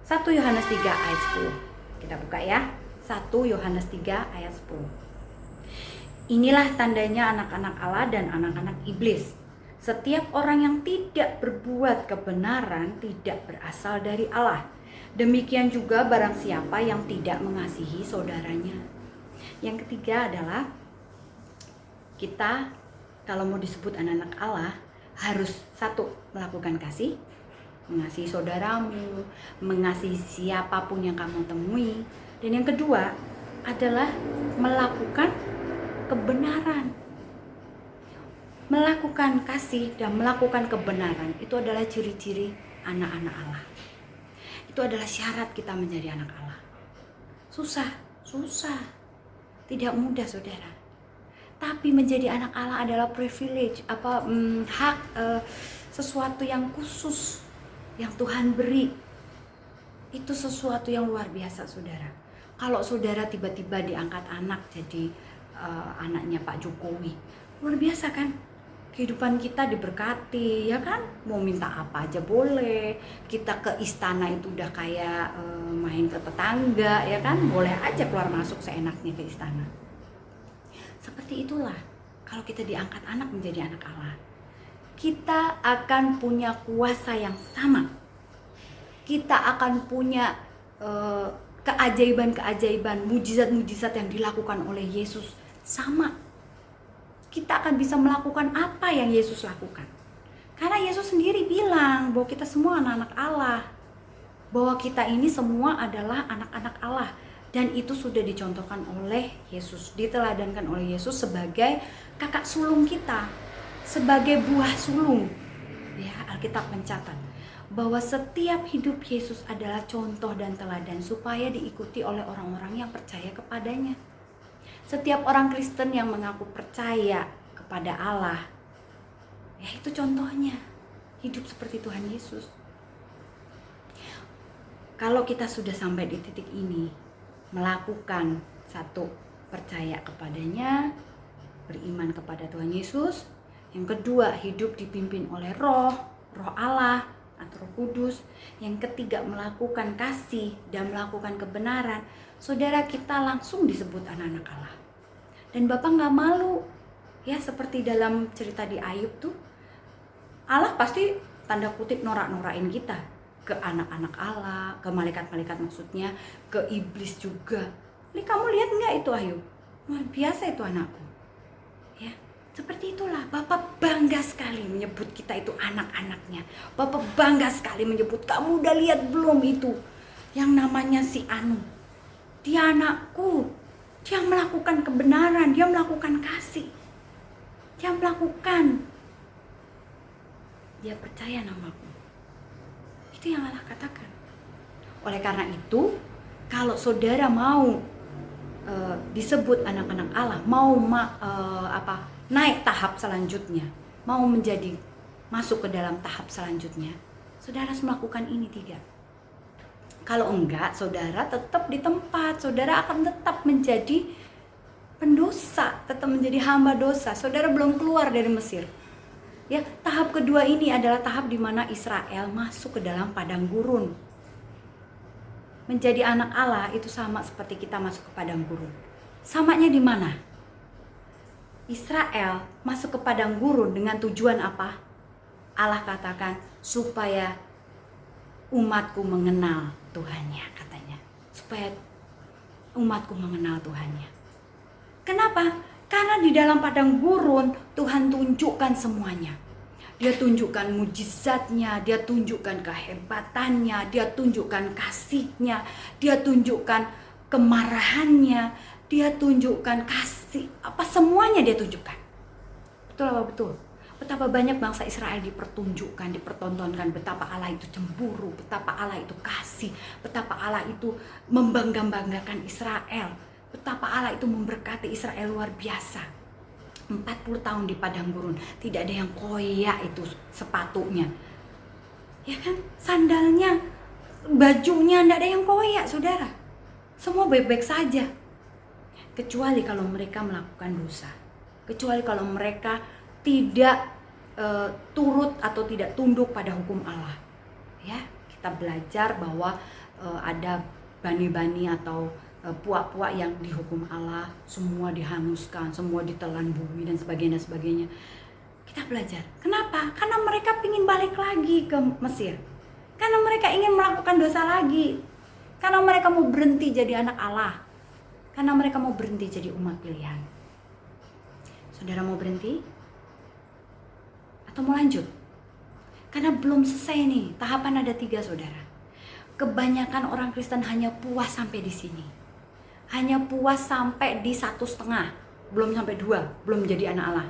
1 Yohanes 3 ayat 10. Kita buka ya. 1 Yohanes 3 ayat 10. Inilah tandanya anak-anak Allah dan anak-anak iblis. Setiap orang yang tidak berbuat kebenaran tidak berasal dari Allah. Demikian juga barang siapa yang tidak mengasihi saudaranya. Yang ketiga adalah kita kalau mau disebut anak-anak Allah harus 1, melakukan kasih, mengasihi saudaramu, mengasihi siapapun yang kamu temui. Dan yang kedua adalah melakukan kebenaran. Melakukan kasih dan melakukan kebenaran itu adalah ciri-ciri anak-anak Allah. Itu adalah syarat kita menjadi anak Allah. Susah. Tidak mudah saudara. Tapi menjadi anak Allah adalah privilege, hak, sesuatu yang khusus yang Tuhan beri. Itu sesuatu yang luar biasa saudara. Kalau saudara tiba-tiba diangkat anak jadi anaknya Pak Jokowi, luar biasa kan? Kehidupan kita diberkati, ya kan? Mau minta apa aja boleh. Kita ke istana itu udah kayak main ke tetangga, ya kan? Boleh aja keluar masuk seenaknya ke istana. Seperti itulah kalau kita diangkat anak menjadi anak Allah. Kita akan punya kuasa yang sama. Kita akan punya keajaiban-keajaiban, mujizat-mujizat yang dilakukan oleh Yesus sama. Kita akan bisa melakukan apa yang Yesus lakukan. Karena Yesus sendiri bilang bahwa kita semua anak-anak Allah. Bahwa kita ini semua adalah anak-anak Allah. Dan itu sudah dicontohkan oleh Yesus, diteladankan oleh Yesus sebagai kakak sulung kita, sebagai buah sulung. Ya, Alkitab mencatat bahwa setiap hidup Yesus adalah contoh dan teladan supaya diikuti oleh orang-orang yang percaya kepadanya. Setiap orang Kristen yang mengaku percaya kepada Allah, ya itu contohnya hidup seperti Tuhan Yesus. Kalau kita sudah sampai di titik ini, melakukan satu, percaya kepadanya, beriman kepada Tuhan Yesus. Yang kedua, hidup dipimpin oleh roh Allah atau Roh Kudus. Yang ketiga, melakukan kasih dan melakukan kebenaran. Saudara, kita langsung disebut anak-anak Allah. Dan Bapak gak malu. Ya, seperti dalam cerita di Ayub tuh, Allah pasti tanda kutip norak-norain kita ke anak-anak Allah, ke malaikat-malaikat maksudnya, ke iblis juga. Ini kamu lihat nggak itu Ayub? Luar biasa itu anakku. Ya, seperti itulah. Bapak bangga sekali menyebut kita itu anak-anaknya. Bapak bangga sekali menyebut, kamu udah lihat belum itu yang namanya si Anu? Dia anakku. Dia melakukan kebenaran, dia melakukan kasih. Dia melakukan. Dia percaya namaku. Itu yang Allah katakan. Oleh karena itu, kalau saudara mau disebut anak-anak Allah, mau naik tahap selanjutnya, mau menjadi masuk ke dalam tahap selanjutnya, saudara harus melakukan ini 3. Kalau enggak, saudara tetap di tempat, saudara akan tetap menjadi pendosa, tetap menjadi hamba dosa. Saudara belum keluar dari Mesir. Ya, tahap kedua ini adalah tahap di mana Israel masuk ke dalam padang gurun. Menjadi anak Allah itu sama seperti kita masuk ke padang gurun. Samanya di mana? Israel masuk ke padang gurun dengan tujuan apa? Allah katakan supaya umatku mengenal Tuhannya, katanya. Supaya umatku mengenal Tuhannya. Kenapa? Karena di dalam padang gurun Tuhan tunjukkan semuanya. Dia tunjukkan mujizatnya, dia tunjukkan kehebatannya, dia tunjukkan kasihnya, dia tunjukkan kemarahannya, dia tunjukkan kasih, apa semuanya dia tunjukkan. Betul apa betul? Betapa banyak bangsa Israel dipertunjukkan, dipertontonkan betapa Allah itu cemburu, betapa Allah itu kasih, betapa Allah itu membangga-banggakan Israel. Betapa Allah itu memberkati Israel luar biasa. 40 tahun di padang gurun, tidak ada yang koyak itu sepatunya. Ya kan? Sandalnya, bajunya tidak ada yang koyak, saudara. Semua baik-baik saja. Kecuali kalau mereka melakukan dosa. Kecuali kalau mereka tidak turut atau tidak tunduk pada hukum Allah. Ya, kita belajar bahwa ada bani-bani atau puak-puak yang dihukum Allah, semua dihanguskan, semua ditelan bumi dan sebagainya. Kita belajar. Kenapa? Karena mereka ingin balik lagi ke Mesir. Karena mereka ingin melakukan dosa lagi. Karena mereka mau berhenti jadi anak Allah. Karena mereka mau berhenti jadi umat pilihan. Saudara mau berhenti? Atau mau lanjut? Karena belum selesai nih, tahapan ada 3, saudara. Kebanyakan orang Kristen hanya puas sampai di sini. Hanya puas sampai di 1,5, belum sampai 2, belum menjadi anak Allah.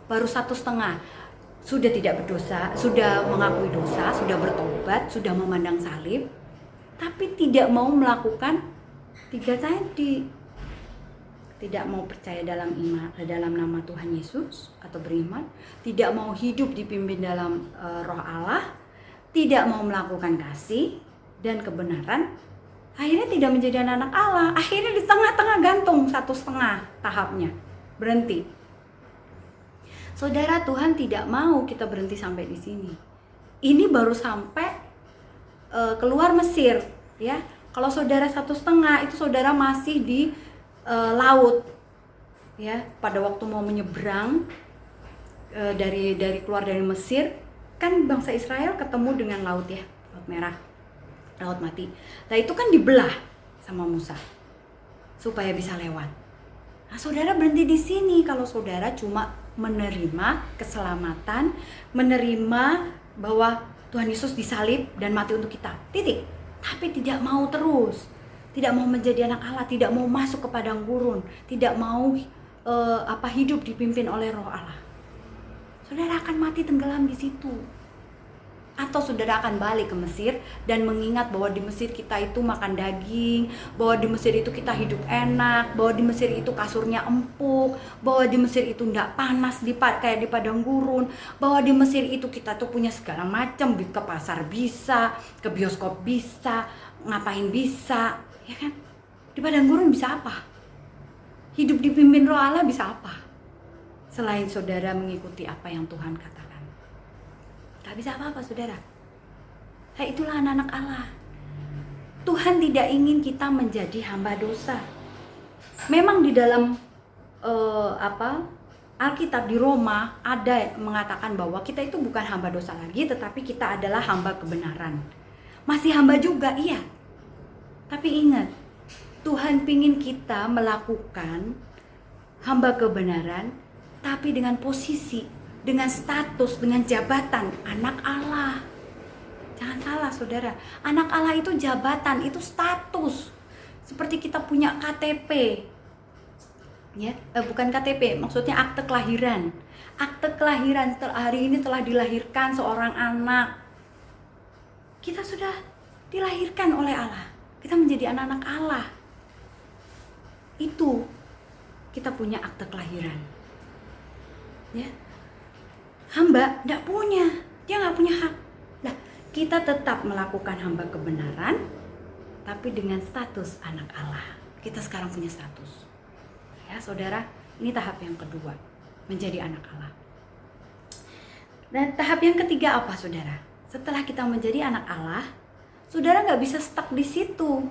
Baru 1,5, sudah tidak berdosa, sudah mengakui dosa, sudah bertobat, sudah memandang salib, tapi tidak mau melakukan 3 tadi. Tidak mau percaya dalam iman, dalam nama Tuhan Yesus atau beriman, tidak mau hidup dipimpin dalam roh Allah, tidak mau melakukan kasih dan kebenaran. Akhirnya tidak menjadi anak-anak Allah. Akhirnya di tengah-tengah gantung 1,5 tahapnya. Berhenti. Saudara, Tuhan tidak mau kita berhenti sampai di sini. Ini baru sampai keluar Mesir, ya. Kalau saudara 1,5 itu saudara masih di laut. ya, pada waktu mau menyeberang dari keluar dari Mesir, kan bangsa Israel ketemu dengan laut ya, Laut Merah, Laut Mati. Nah itu kan dibelah sama Musa supaya bisa lewat. Nah saudara berhenti di sini kalau saudara cuma menerima keselamatan, menerima bahwa Tuhan Yesus disalib dan mati untuk kita, titik. Tapi tidak mau terus, tidak mau menjadi anak Allah, tidak mau masuk ke padang gurun, tidak mau hidup dipimpin oleh Roh Allah. Saudara akan mati tenggelam di situ. Atau saudara akan balik ke Mesir dan mengingat bahwa di Mesir kita itu makan daging, bahwa di Mesir itu kita hidup enak, bahwa di Mesir itu kasurnya empuk, bahwa di Mesir itu enggak panas kayak di padang gurun, bahwa di Mesir itu kita tuh punya segala macam, ke pasar bisa, ke bioskop bisa, ngapain bisa, ya kan? Di padang gurun bisa apa? Hidup dipimpin Roh Allah bisa apa? Selain saudara mengikuti apa yang Tuhan katakan. Gak bisa apa-apa saudara. Nah, itulah anak-anak Allah. Tuhan tidak ingin kita menjadi hamba dosa. Memang di dalam Alkitab di Roma ada mengatakan bahwa kita itu bukan hamba dosa lagi, tetapi kita adalah hamba kebenaran. Masih hamba juga, iya. Tapi ingat, Tuhan ingin kita melakukan hamba kebenaran, tapi dengan posisi, dengan status, dengan jabatan anak Allah. Jangan salah saudara, anak Allah itu jabatan, itu status. Seperti kita punya KTP, ya, bukan KTP, maksudnya akte kelahiran. Akte kelahiran, hari ini telah dilahirkan seorang anak. Kita sudah dilahirkan oleh Allah, kita menjadi anak-anak Allah. Itu kita punya akte kelahiran, ya. Hamba tidak punya, dia nggak punya hak. Nah, kita tetap melakukan hamba kebenaran, tapi dengan status anak Allah. Kita sekarang punya status, ya saudara. Ini tahap yang kedua, menjadi anak Allah. Dan tahap yang ketiga apa saudara? Setelah kita menjadi anak Allah, saudara nggak bisa stuck di situ.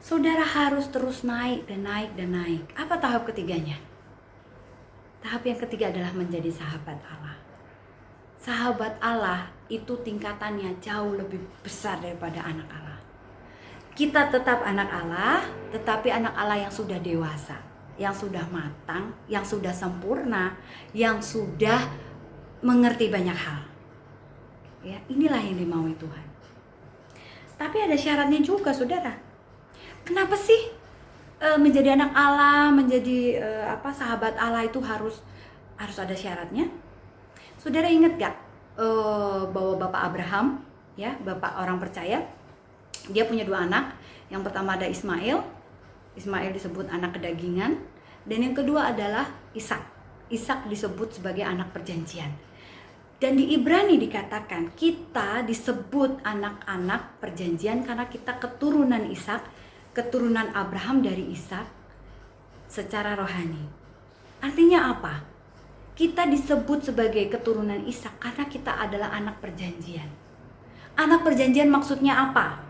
Saudara harus terus naik dan naik dan naik. Apa tahap ketiganya? Tahap yang ketiga adalah menjadi sahabat Allah. Sahabat Allah itu tingkatannya jauh lebih besar daripada anak Allah. Kita tetap anak Allah, tetapi anak Allah yang sudah dewasa, yang sudah matang, yang sudah sempurna, yang sudah mengerti banyak hal. Ya, inilah yang dimaui Tuhan. Tapi ada syaratnya juga, saudara. Kenapa sih menjadi anak Allah, menjadi sahabat Allah itu harus ada syaratnya? Saudara ingat gak bahwa Bapak Abraham, ya, Bapak orang percaya, dia punya 2 anak. Yang pertama ada Ismail. Ismail disebut anak kedagingan, dan yang kedua adalah Ishak. Ishak disebut sebagai anak perjanjian. Dan di Ibrani dikatakan kita disebut anak-anak perjanjian karena kita keturunan Ishak, keturunan Abraham dari Ishak secara rohani. Artinya apa? Kita disebut sebagai keturunan Ishak karena kita adalah anak perjanjian. Anak perjanjian maksudnya apa?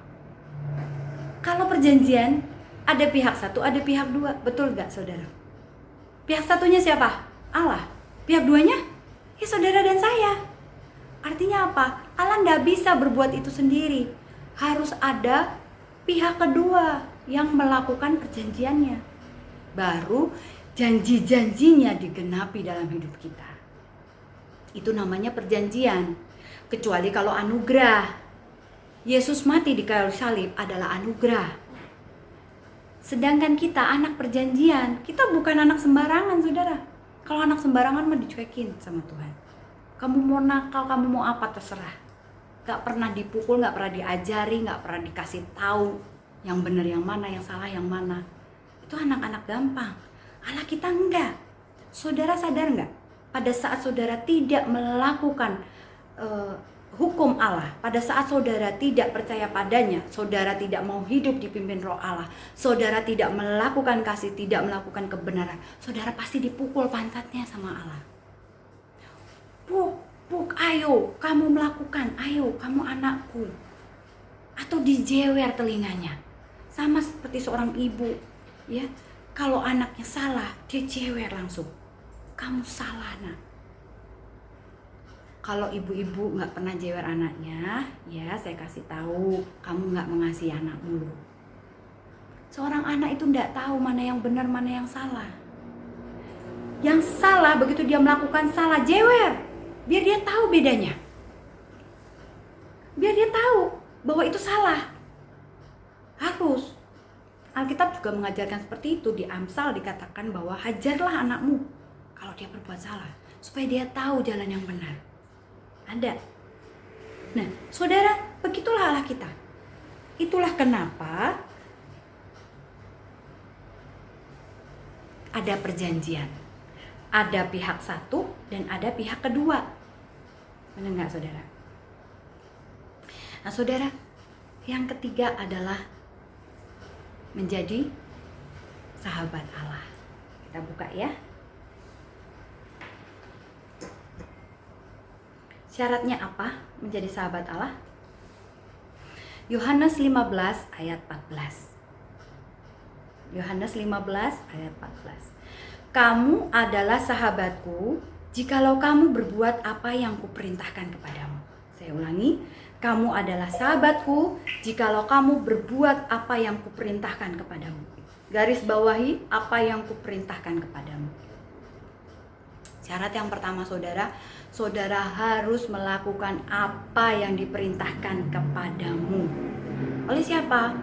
Kalau perjanjian ada pihak satu, ada pihak dua, betul gak saudara? Pihak satunya siapa? Allah. Pihak duanya? Ya saudara dan saya. Artinya apa? Allah gak bisa berbuat itu sendiri. Harus ada pihak kedua yang melakukan perjanjiannya. Baru janji-janjinya digenapi dalam hidup kita. Itu namanya perjanjian. Kecuali kalau anugerah. Yesus mati di kayu salib adalah anugerah. Sedangkan kita anak perjanjian, kita bukan anak sembarangan, saudara. Kalau anak sembarangan mah dicuekin sama Tuhan. Kamu mau nakal, kamu mau apa terserah. Gak pernah dipukul, gak pernah diajari, gak pernah dikasih tahu yang benar yang mana, yang salah yang mana. Itu anak-anak gampang. Allah kita enggak. Saudara sadar enggak? Pada saat saudara tidak melakukan hukum Allah, pada saat saudara tidak percaya padanya, saudara tidak mau hidup dipimpin Roh Allah, saudara tidak melakukan kasih, tidak melakukan kebenaran, saudara pasti dipukul pantatnya sama Allah. Puk, ayo kamu melakukan, ayo kamu anakku. Atau dijewer telinganya. Sama seperti seorang ibu, ya, Kalau anaknya salah, dia jewer langsung. Kamu salah, nak. Kalau ibu-ibu nggak pernah jewer anaknya, ya saya kasih tahu, kamu nggak mengasihi anakmu loh. Seorang anak itu nggak tahu mana yang benar, mana yang salah. Yang salah begitu dia melakukan salah, jewer. Biar dia tahu bedanya. Biar dia tahu bahwa itu salah. Harus. Alkitab juga mengajarkan seperti itu. Di Amsal dikatakan bahwa hajarlah anakmu kalau dia berbuat salah, supaya dia tahu jalan yang benar. Ada. Nah, saudara, begitulah Allah kita. Itulah kenapa ada perjanjian. Ada pihak satu dan ada pihak kedua. Benar nggak, saudara? Nah, saudara, yang ketiga adalah menjadi sahabat Allah. Kita buka ya. Syaratnya apa menjadi sahabat Allah? Yohanes 15 ayat 14. Yohanes 15 ayat 14. Kamu adalah sahabatku jikalau kamu berbuat apa yang kuperintahkan kepadamu. Saya ulangi, kamu adalah sahabatku jikalau kamu berbuat apa yang kuperintahkan kepadamu. Garis bawahi apa yang kuperintahkan kepadamu. Syarat yang pertama, saudara, saudara harus melakukan apa yang diperintahkan kepadamu. Oleh siapa?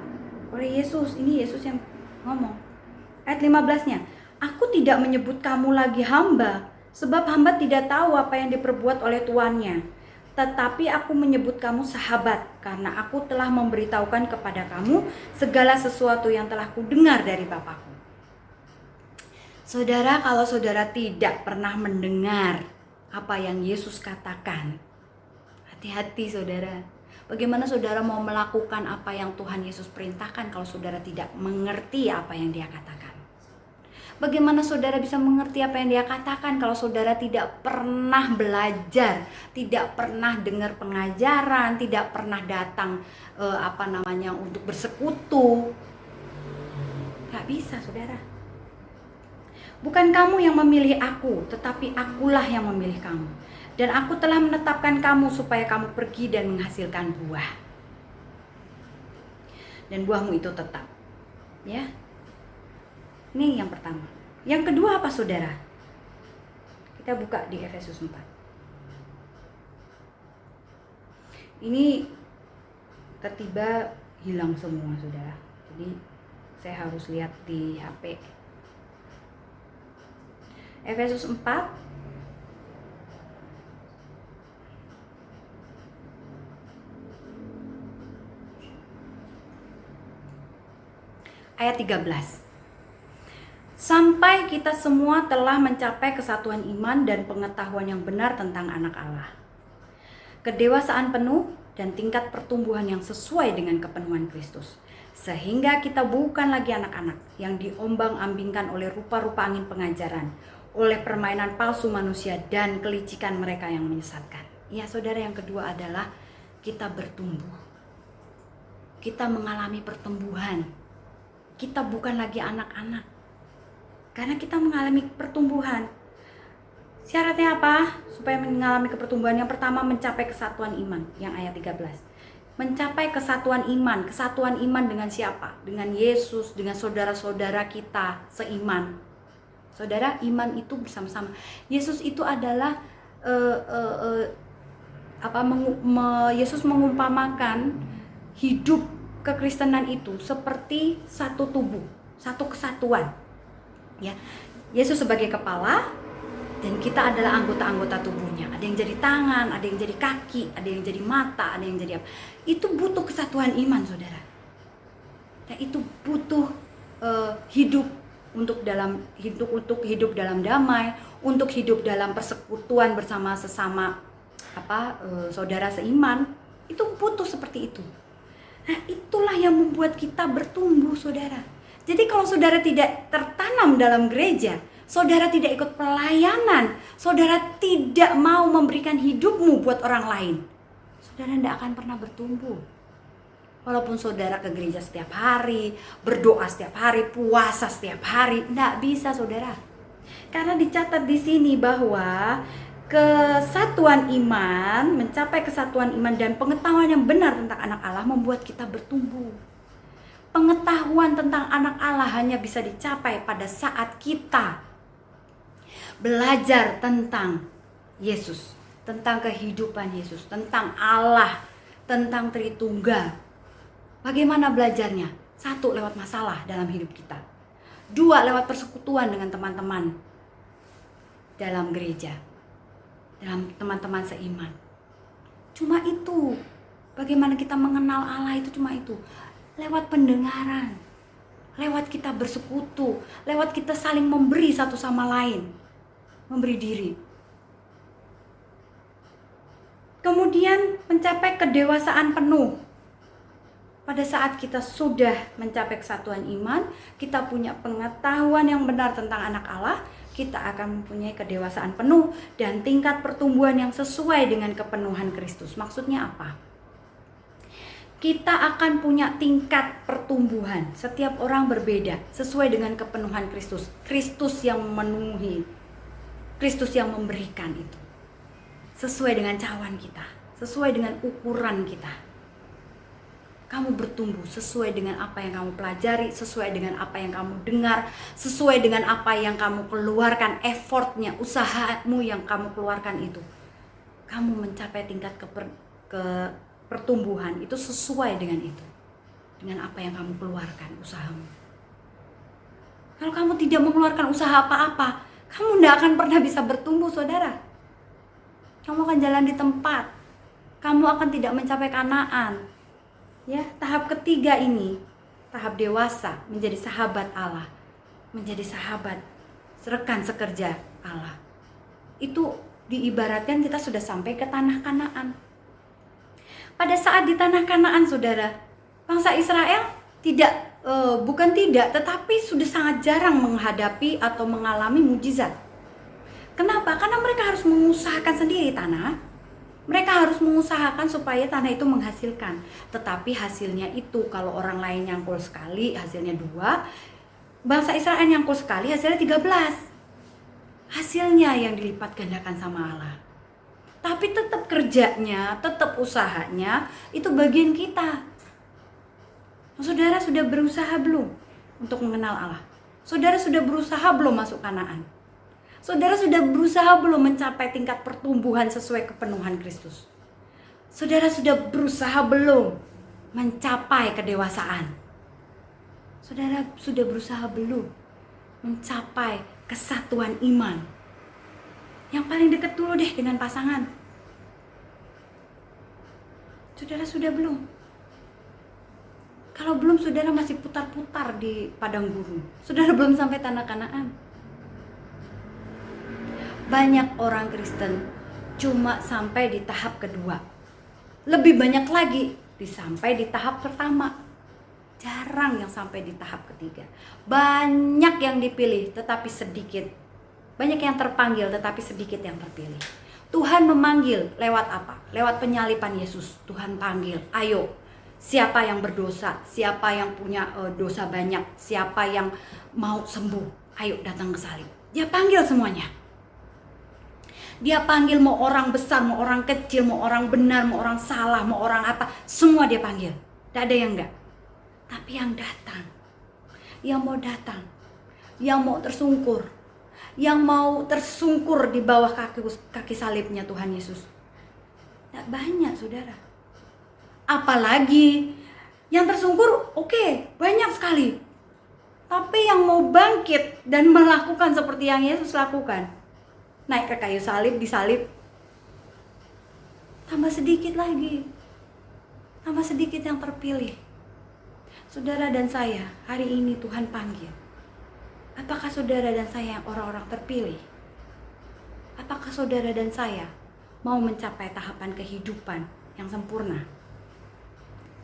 Oleh Yesus. Ini Yesus yang ngomong. Ayat 15-nya. Aku tidak menyebut kamu lagi hamba, sebab hamba tidak tahu apa yang diperbuat oleh tuannya. Tetapi aku menyebut kamu sahabat, karena aku telah memberitahukan kepada kamu segala sesuatu yang telah kudengar dari Bapakku. Saudara, kalau saudara tidak pernah mendengar apa yang Yesus katakan, hati-hati saudara. Bagaimana saudara mau melakukan apa yang Tuhan Yesus perintahkan kalau saudara tidak mengerti apa yang Dia katakan? Bagaimana saudara bisa mengerti apa yang Dia katakan kalau saudara tidak pernah belajar, tidak pernah dengar pengajaran, tidak pernah datang untuk bersekutu? Gak bisa, saudara. Bukan kamu yang memilih aku, tetapi akulah yang memilih kamu. Dan aku telah menetapkan kamu supaya kamu pergi dan menghasilkan buah. Dan buahmu itu tetap. Ya. Ini yang pertama. Yang kedua apa, saudara? Kita buka di Efesus 4. Ini tiba-tiba hilang semua, saudara. Jadi saya harus lihat di HP. Efesus 4 ayat 13. Sampai kita semua telah mencapai kesatuan iman dan pengetahuan yang benar tentang anak Allah, kedewasaan penuh dan tingkat pertumbuhan yang sesuai dengan kepenuhan Kristus, sehingga kita bukan lagi anak-anak yang diombang-ambingkan oleh rupa-rupa angin pengajaran, oleh permainan palsu manusia dan kelicikan mereka yang menyesatkan. Ya, saudara, yang kedua adalah kita bertumbuh. Kita mengalami pertumbuhan. Kita bukan lagi anak-anak. Karena kita mengalami pertumbuhan. Syaratnya apa? Supaya mengalami pertumbuhan. Yang pertama, mencapai kesatuan iman. Yang ayat 13. Mencapai kesatuan iman. Kesatuan iman dengan siapa? Dengan Yesus, dengan saudara-saudara kita seiman. Saudara, iman itu bersama-sama. Yesus itu adalah Yesus mengumpamakan hidup kekristenan itu seperti satu tubuh, satu kesatuan. Ya, Yesus sebagai kepala dan kita adalah anggota-anggota tubuhnya. Ada yang jadi tangan, ada yang jadi kaki, ada yang jadi mata, ada yang jadi apa. Itu butuh kesatuan iman, saudara. Dan itu butuh hidup untuk hidup dalam damai, untuk hidup dalam persekutuan bersama sesama saudara seiman. Itu butuh seperti itu. Nah, itulah yang membuat kita bertumbuh, saudara. Jadi kalau saudara tidak tertanam dalam gereja, saudara tidak ikut pelayanan, saudara tidak mau memberikan hidupmu buat orang lain, saudara tidak akan pernah bertumbuh. Walaupun saudara ke gereja setiap hari, berdoa setiap hari, puasa setiap hari, enggak bisa saudara. Karena dicatat di sini bahwa kesatuan iman, mencapai kesatuan iman dan pengetahuan yang benar tentang anak Allah membuat kita bertumbuh. Pengetahuan tentang anak Allah hanya bisa dicapai pada saat kita belajar tentang Yesus, tentang kehidupan Yesus, tentang Allah, tentang Tritunggal. Bagaimana belajarnya? 1, lewat masalah dalam hidup kita. 2, lewat persekutuan dengan teman-teman dalam gereja, dalam teman-teman seiman. Cuma itu. Bagaimana kita mengenal Allah itu cuma itu. Lewat pendengaran, lewat kita bersekutu, lewat kita saling memberi satu sama lain, memberi diri. Kemudian mencapai kedewasaan penuh. Pada saat kita sudah mencapai kesatuan iman, kita punya pengetahuan yang benar tentang anak Allah, kita akan mempunyai kedewasaan penuh dan tingkat pertumbuhan yang sesuai dengan kepenuhan Kristus. Maksudnya apa? Kita akan punya tingkat pertumbuhan. Setiap orang berbeda sesuai dengan kepenuhan Kristus. Kristus yang memenuhi, Kristus yang memberikan itu. Sesuai dengan cawan kita, sesuai dengan ukuran kita. Kamu bertumbuh sesuai dengan apa yang kamu pelajari, sesuai dengan apa yang kamu dengar, sesuai dengan apa yang kamu keluarkan, effortnya, usahamu yang kamu keluarkan itu. Kamu mencapai tingkat pertumbuhan itu sesuai dengan itu. Dengan apa yang kamu keluarkan, usahamu. Kalau kamu tidak mengeluarkan usaha apa-apa, kamu tidak akan pernah bisa bertumbuh, saudara. Kamu akan jalan di tempat. Kamu akan tidak mencapai Kanaan. Ya, tahap ketiga ini, tahap dewasa, menjadi sahabat Allah, menjadi sahabat rekan sekerja Allah. Itu diibaratkan kita sudah sampai ke tanah Kanaan. Pada saat di tanah Kanaan, saudara, bangsa Israel tetapi sudah sangat jarang menghadapi atau mengalami mujizat. Kenapa? Karena mereka harus mengusahakan sendiri tanah. Mereka harus mengusahakan supaya tanah itu menghasilkan. Tetapi hasilnya itu, kalau orang lain nyangkul sekali, hasilnya 2. Bangsa Israel nyangkul sekali, hasilnya 13. Hasilnya yang dilipat gandakan sama Allah. Tapi tetap kerjanya, tetap usahanya, itu bagian kita. Saudara sudah berusaha belum untuk mengenal Allah? Saudara sudah berusaha belum masuk Kanaan? Saudara sudah berusaha belum mencapai tingkat pertumbuhan sesuai kepenuhan Kristus? Saudara sudah berusaha belum mencapai kedewasaan? Saudara sudah berusaha belum mencapai kesatuan iman? Yang paling dekat dulu deh dengan pasangan. Saudara sudah belum? Kalau belum, saudara masih putar-putar di padang gurun. Saudara belum sampai tanah Kanaan. Banyak orang Kristen cuma sampai di tahap kedua. Lebih banyak lagi sampai di tahap pertama. Jarang yang sampai di tahap ketiga. Banyak yang dipilih tetapi sedikit. Banyak yang terpanggil tetapi sedikit yang terpilih. Tuhan memanggil lewat apa? Lewat penyalipan Yesus. Tuhan panggil, ayo. Siapa yang berdosa? Siapa yang punya dosa banyak? Siapa yang mau sembuh? Ayo datang ke salib. Dia panggil semuanya. Dia panggil mau orang besar, mau orang kecil, mau orang benar, mau orang salah, mau orang apa, semua dia panggil. Tidak ada yang enggak. Tapi yang datang, yang mau datang, yang mau tersungkur, yang mau tersungkur di bawah kaki salibnya Tuhan Yesus. Tidak banyak, saudara. Apalagi yang tersungkur, oke, banyak sekali. Tapi yang mau bangkit dan melakukan seperti yang Yesus lakukan, naik ke kayu salib, disalib, tambah sedikit lagi. Tambah sedikit yang terpilih. Saudara dan saya, hari ini Tuhan panggil. Apakah saudara dan saya yang orang-orang terpilih? Apakah saudara dan saya mau mencapai tahapan kehidupan yang sempurna?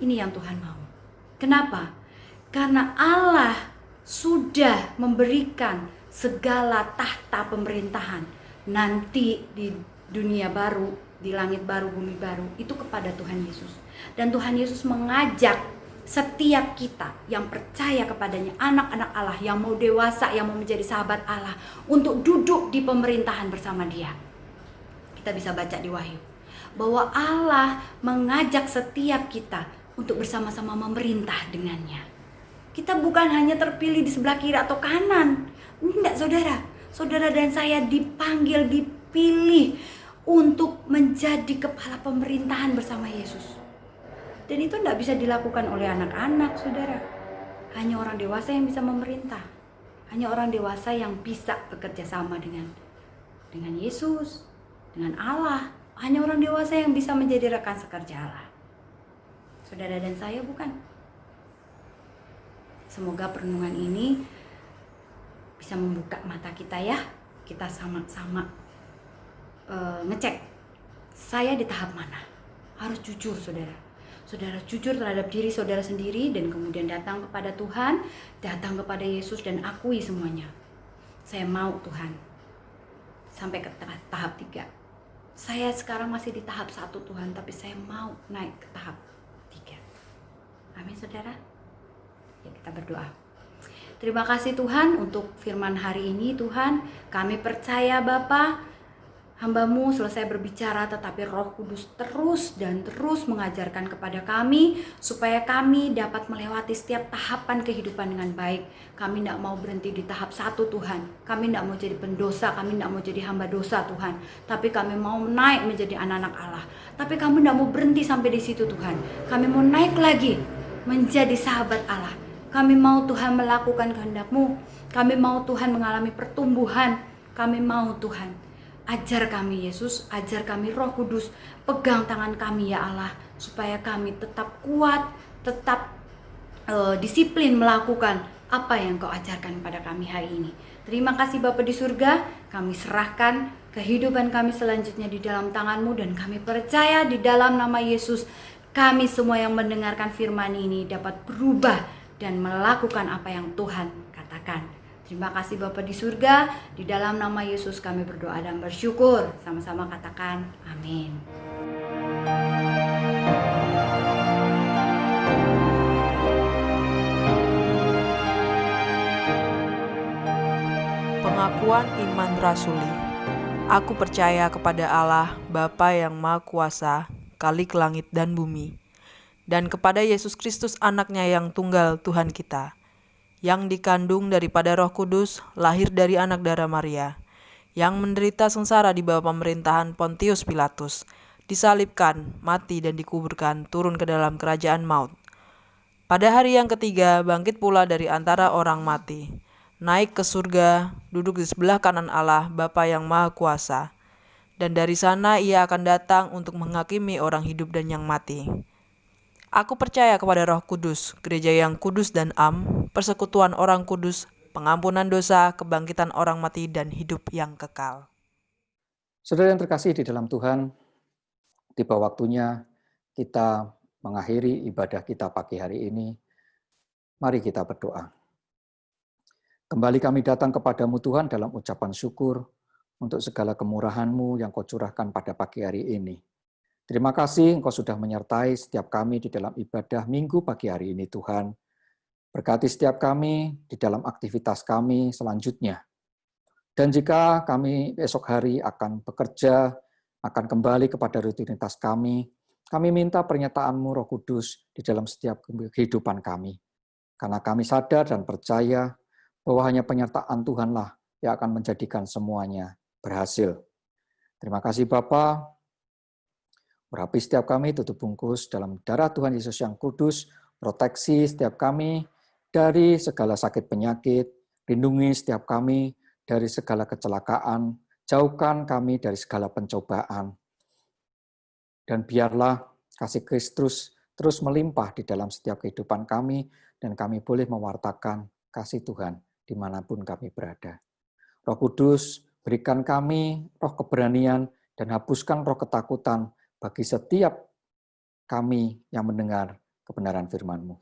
Ini yang Tuhan mau. Kenapa? Karena Allah sudah memberikan segala tahta pemerintahan nanti di dunia baru, di langit baru, bumi baru, itu kepada Tuhan Yesus. Dan Tuhan Yesus mengajak setiap kita yang percaya kepadanya, anak-anak Allah yang mau dewasa, yang mau menjadi sahabat Allah, untuk duduk di pemerintahan bersama Dia. Kita bisa baca di Wahyu bahwa Allah mengajak setiap kita untuk bersama-sama memerintah dengannya. Kita bukan hanya terpilih di sebelah kiri atau kanan. Enggak, saudara. Saudara dan saya dipanggil, dipilih untuk menjadi kepala pemerintahan bersama Yesus. Dan itu tidak bisa dilakukan oleh anak-anak, saudara. Hanya orang dewasa yang bisa memerintah. Hanya orang dewasa yang bisa bekerja sama dengan Yesus, dengan Allah. Hanya orang dewasa yang bisa menjadi rekan sekerja Allah. Saudara dan saya bukan. Semoga perenungan ini bisa membuka mata kita ya. Kita sama-sama ngecek, saya di tahap mana. Harus jujur, saudara. Saudara jujur terhadap diri saudara sendiri, dan kemudian datang kepada Tuhan, datang kepada Yesus, dan akui semuanya. Saya mau Tuhan. Sampai ke tahap 3. Saya sekarang masih di tahap 1 Tuhan, tapi saya mau naik ke tahap 3. Amin, saudara. Ya, kita berdoa. Terima kasih Tuhan untuk firman hari ini. Tuhan, kami percaya Bapa, hamba-Mu selesai berbicara, tetapi Roh Kudus terus dan terus mengajarkan kepada kami supaya kami dapat melewati setiap tahapan kehidupan dengan baik. Kami tidak mau berhenti di tahap 1 Tuhan. Kami tidak mau jadi pendosa, kami tidak mau jadi hamba dosa Tuhan. Tapi kami mau naik menjadi anak-anak Allah. Tapi kami tidak mau berhenti sampai di situ Tuhan. Kami mau naik lagi menjadi sahabat Allah. Kami mau Tuhan melakukan kehendak-Mu. Kami mau Tuhan mengalami pertumbuhan. Kami mau Tuhan. Ajar kami Yesus, ajar kami Roh Kudus, pegang tangan kami ya Allah, supaya kami tetap kuat, tetap disiplin melakukan apa yang Kau ajarkan pada kami hari ini. Terima kasih Bapa di surga, kami serahkan kehidupan kami selanjutnya di dalam tangan-Mu, dan kami percaya di dalam nama Yesus, kami semua yang mendengarkan firman ini dapat berubah dan melakukan apa yang Tuhan katakan. Terima kasih Bapa di surga, di dalam nama Yesus kami berdoa dan bersyukur. Sama-sama katakan amin. Pengakuan iman rasuli. Aku percaya kepada Allah, Bapa yang Maha Kuasa, Khalik langit dan bumi, dan kepada Yesus Kristus anaknya yang tunggal Tuhan kita, yang dikandung daripada Roh Kudus, lahir dari anak darah Maria, yang menderita sengsara di bawah pemerintahan Pontius Pilatus, disalibkan, mati dan dikuburkan, turun ke dalam kerajaan maut. Pada hari yang ketiga, bangkit pula dari antara orang mati, naik ke surga, duduk di sebelah kanan Allah, Bapa yang Maha Kuasa, dan dari sana Ia akan datang untuk menghakimi orang hidup dan yang mati. Aku percaya kepada Roh Kudus, gereja yang kudus dan am, persekutuan orang kudus, pengampunan dosa, kebangkitan orang mati, dan hidup yang kekal. Saudara yang terkasih di dalam Tuhan, tiba waktunya kita mengakhiri ibadah kita pagi hari ini. Mari kita berdoa. Kembali kami datang kepadamu Tuhan dalam ucapan syukur untuk segala kemurahan-Mu yang Kau curahkan pada pagi hari ini. Terima kasih Engkau sudah menyertai setiap kami di dalam ibadah minggu pagi hari ini Tuhan. Berkati setiap kami di dalam aktivitas kami selanjutnya. Dan jika kami esok hari akan bekerja, akan kembali kepada rutinitas kami minta pernyataan-Mu Roh Kudus di dalam setiap kehidupan kami. Karena kami sadar dan percaya bahwa hanya penyertaan Tuhanlah yang akan menjadikan semuanya berhasil. Terima kasih Bapa. Urapi setiap kami, tutup bungkus dalam darah Tuhan Yesus yang kudus, proteksi setiap kami dari segala sakit penyakit, lindungi setiap kami dari segala kecelakaan, jauhkan kami dari segala pencobaan. Dan biarlah kasih Kristus terus melimpah di dalam setiap kehidupan kami, dan kami boleh mewartakan kasih Tuhan dimanapun kami berada. Roh Kudus, berikan kami roh keberanian dan hapuskan roh ketakutan bagi setiap kami yang mendengar kebenaran firman-Mu.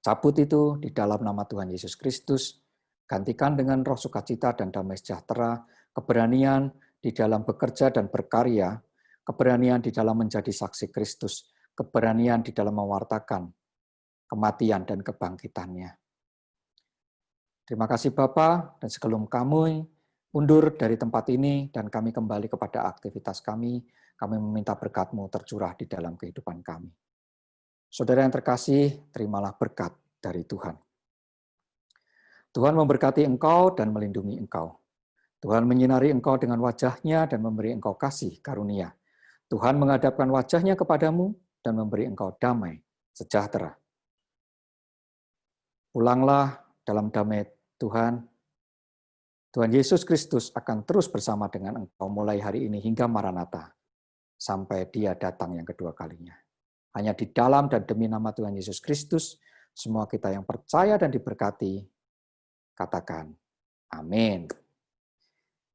Cabut itu di dalam nama Tuhan Yesus Kristus, gantikan dengan roh sukacita dan damai sejahtera, keberanian di dalam bekerja dan berkarya, keberanian di dalam menjadi saksi Kristus, keberanian di dalam mewartakan kematian dan kebangkitannya. Terima kasih Bapa, dan sebelum kami undur dari tempat ini dan kami kembali kepada aktivitas kami meminta berkat-Mu tercurah di dalam kehidupan kami. Saudara yang terkasih, terimalah berkat dari Tuhan. Tuhan memberkati engkau dan melindungi engkau. Tuhan menyinari engkau dengan wajah-Nya dan memberi engkau kasih karunia. Tuhan menghadapkan wajah-Nya kepadamu dan memberi engkau damai sejahtera. Pulanglah dalam damai Tuhan. Tuhan Yesus Kristus akan terus bersama dengan engkau mulai hari ini hingga Maranatha, sampai Dia datang yang kedua kalinya. Hanya di dalam dan demi nama Tuhan Yesus Kristus, semua kita yang percaya dan diberkati, katakan amin.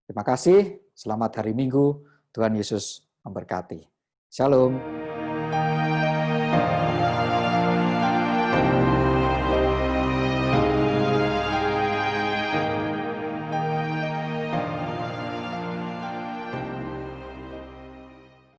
Terima kasih, selamat hari Minggu, Tuhan Yesus memberkati. Shalom.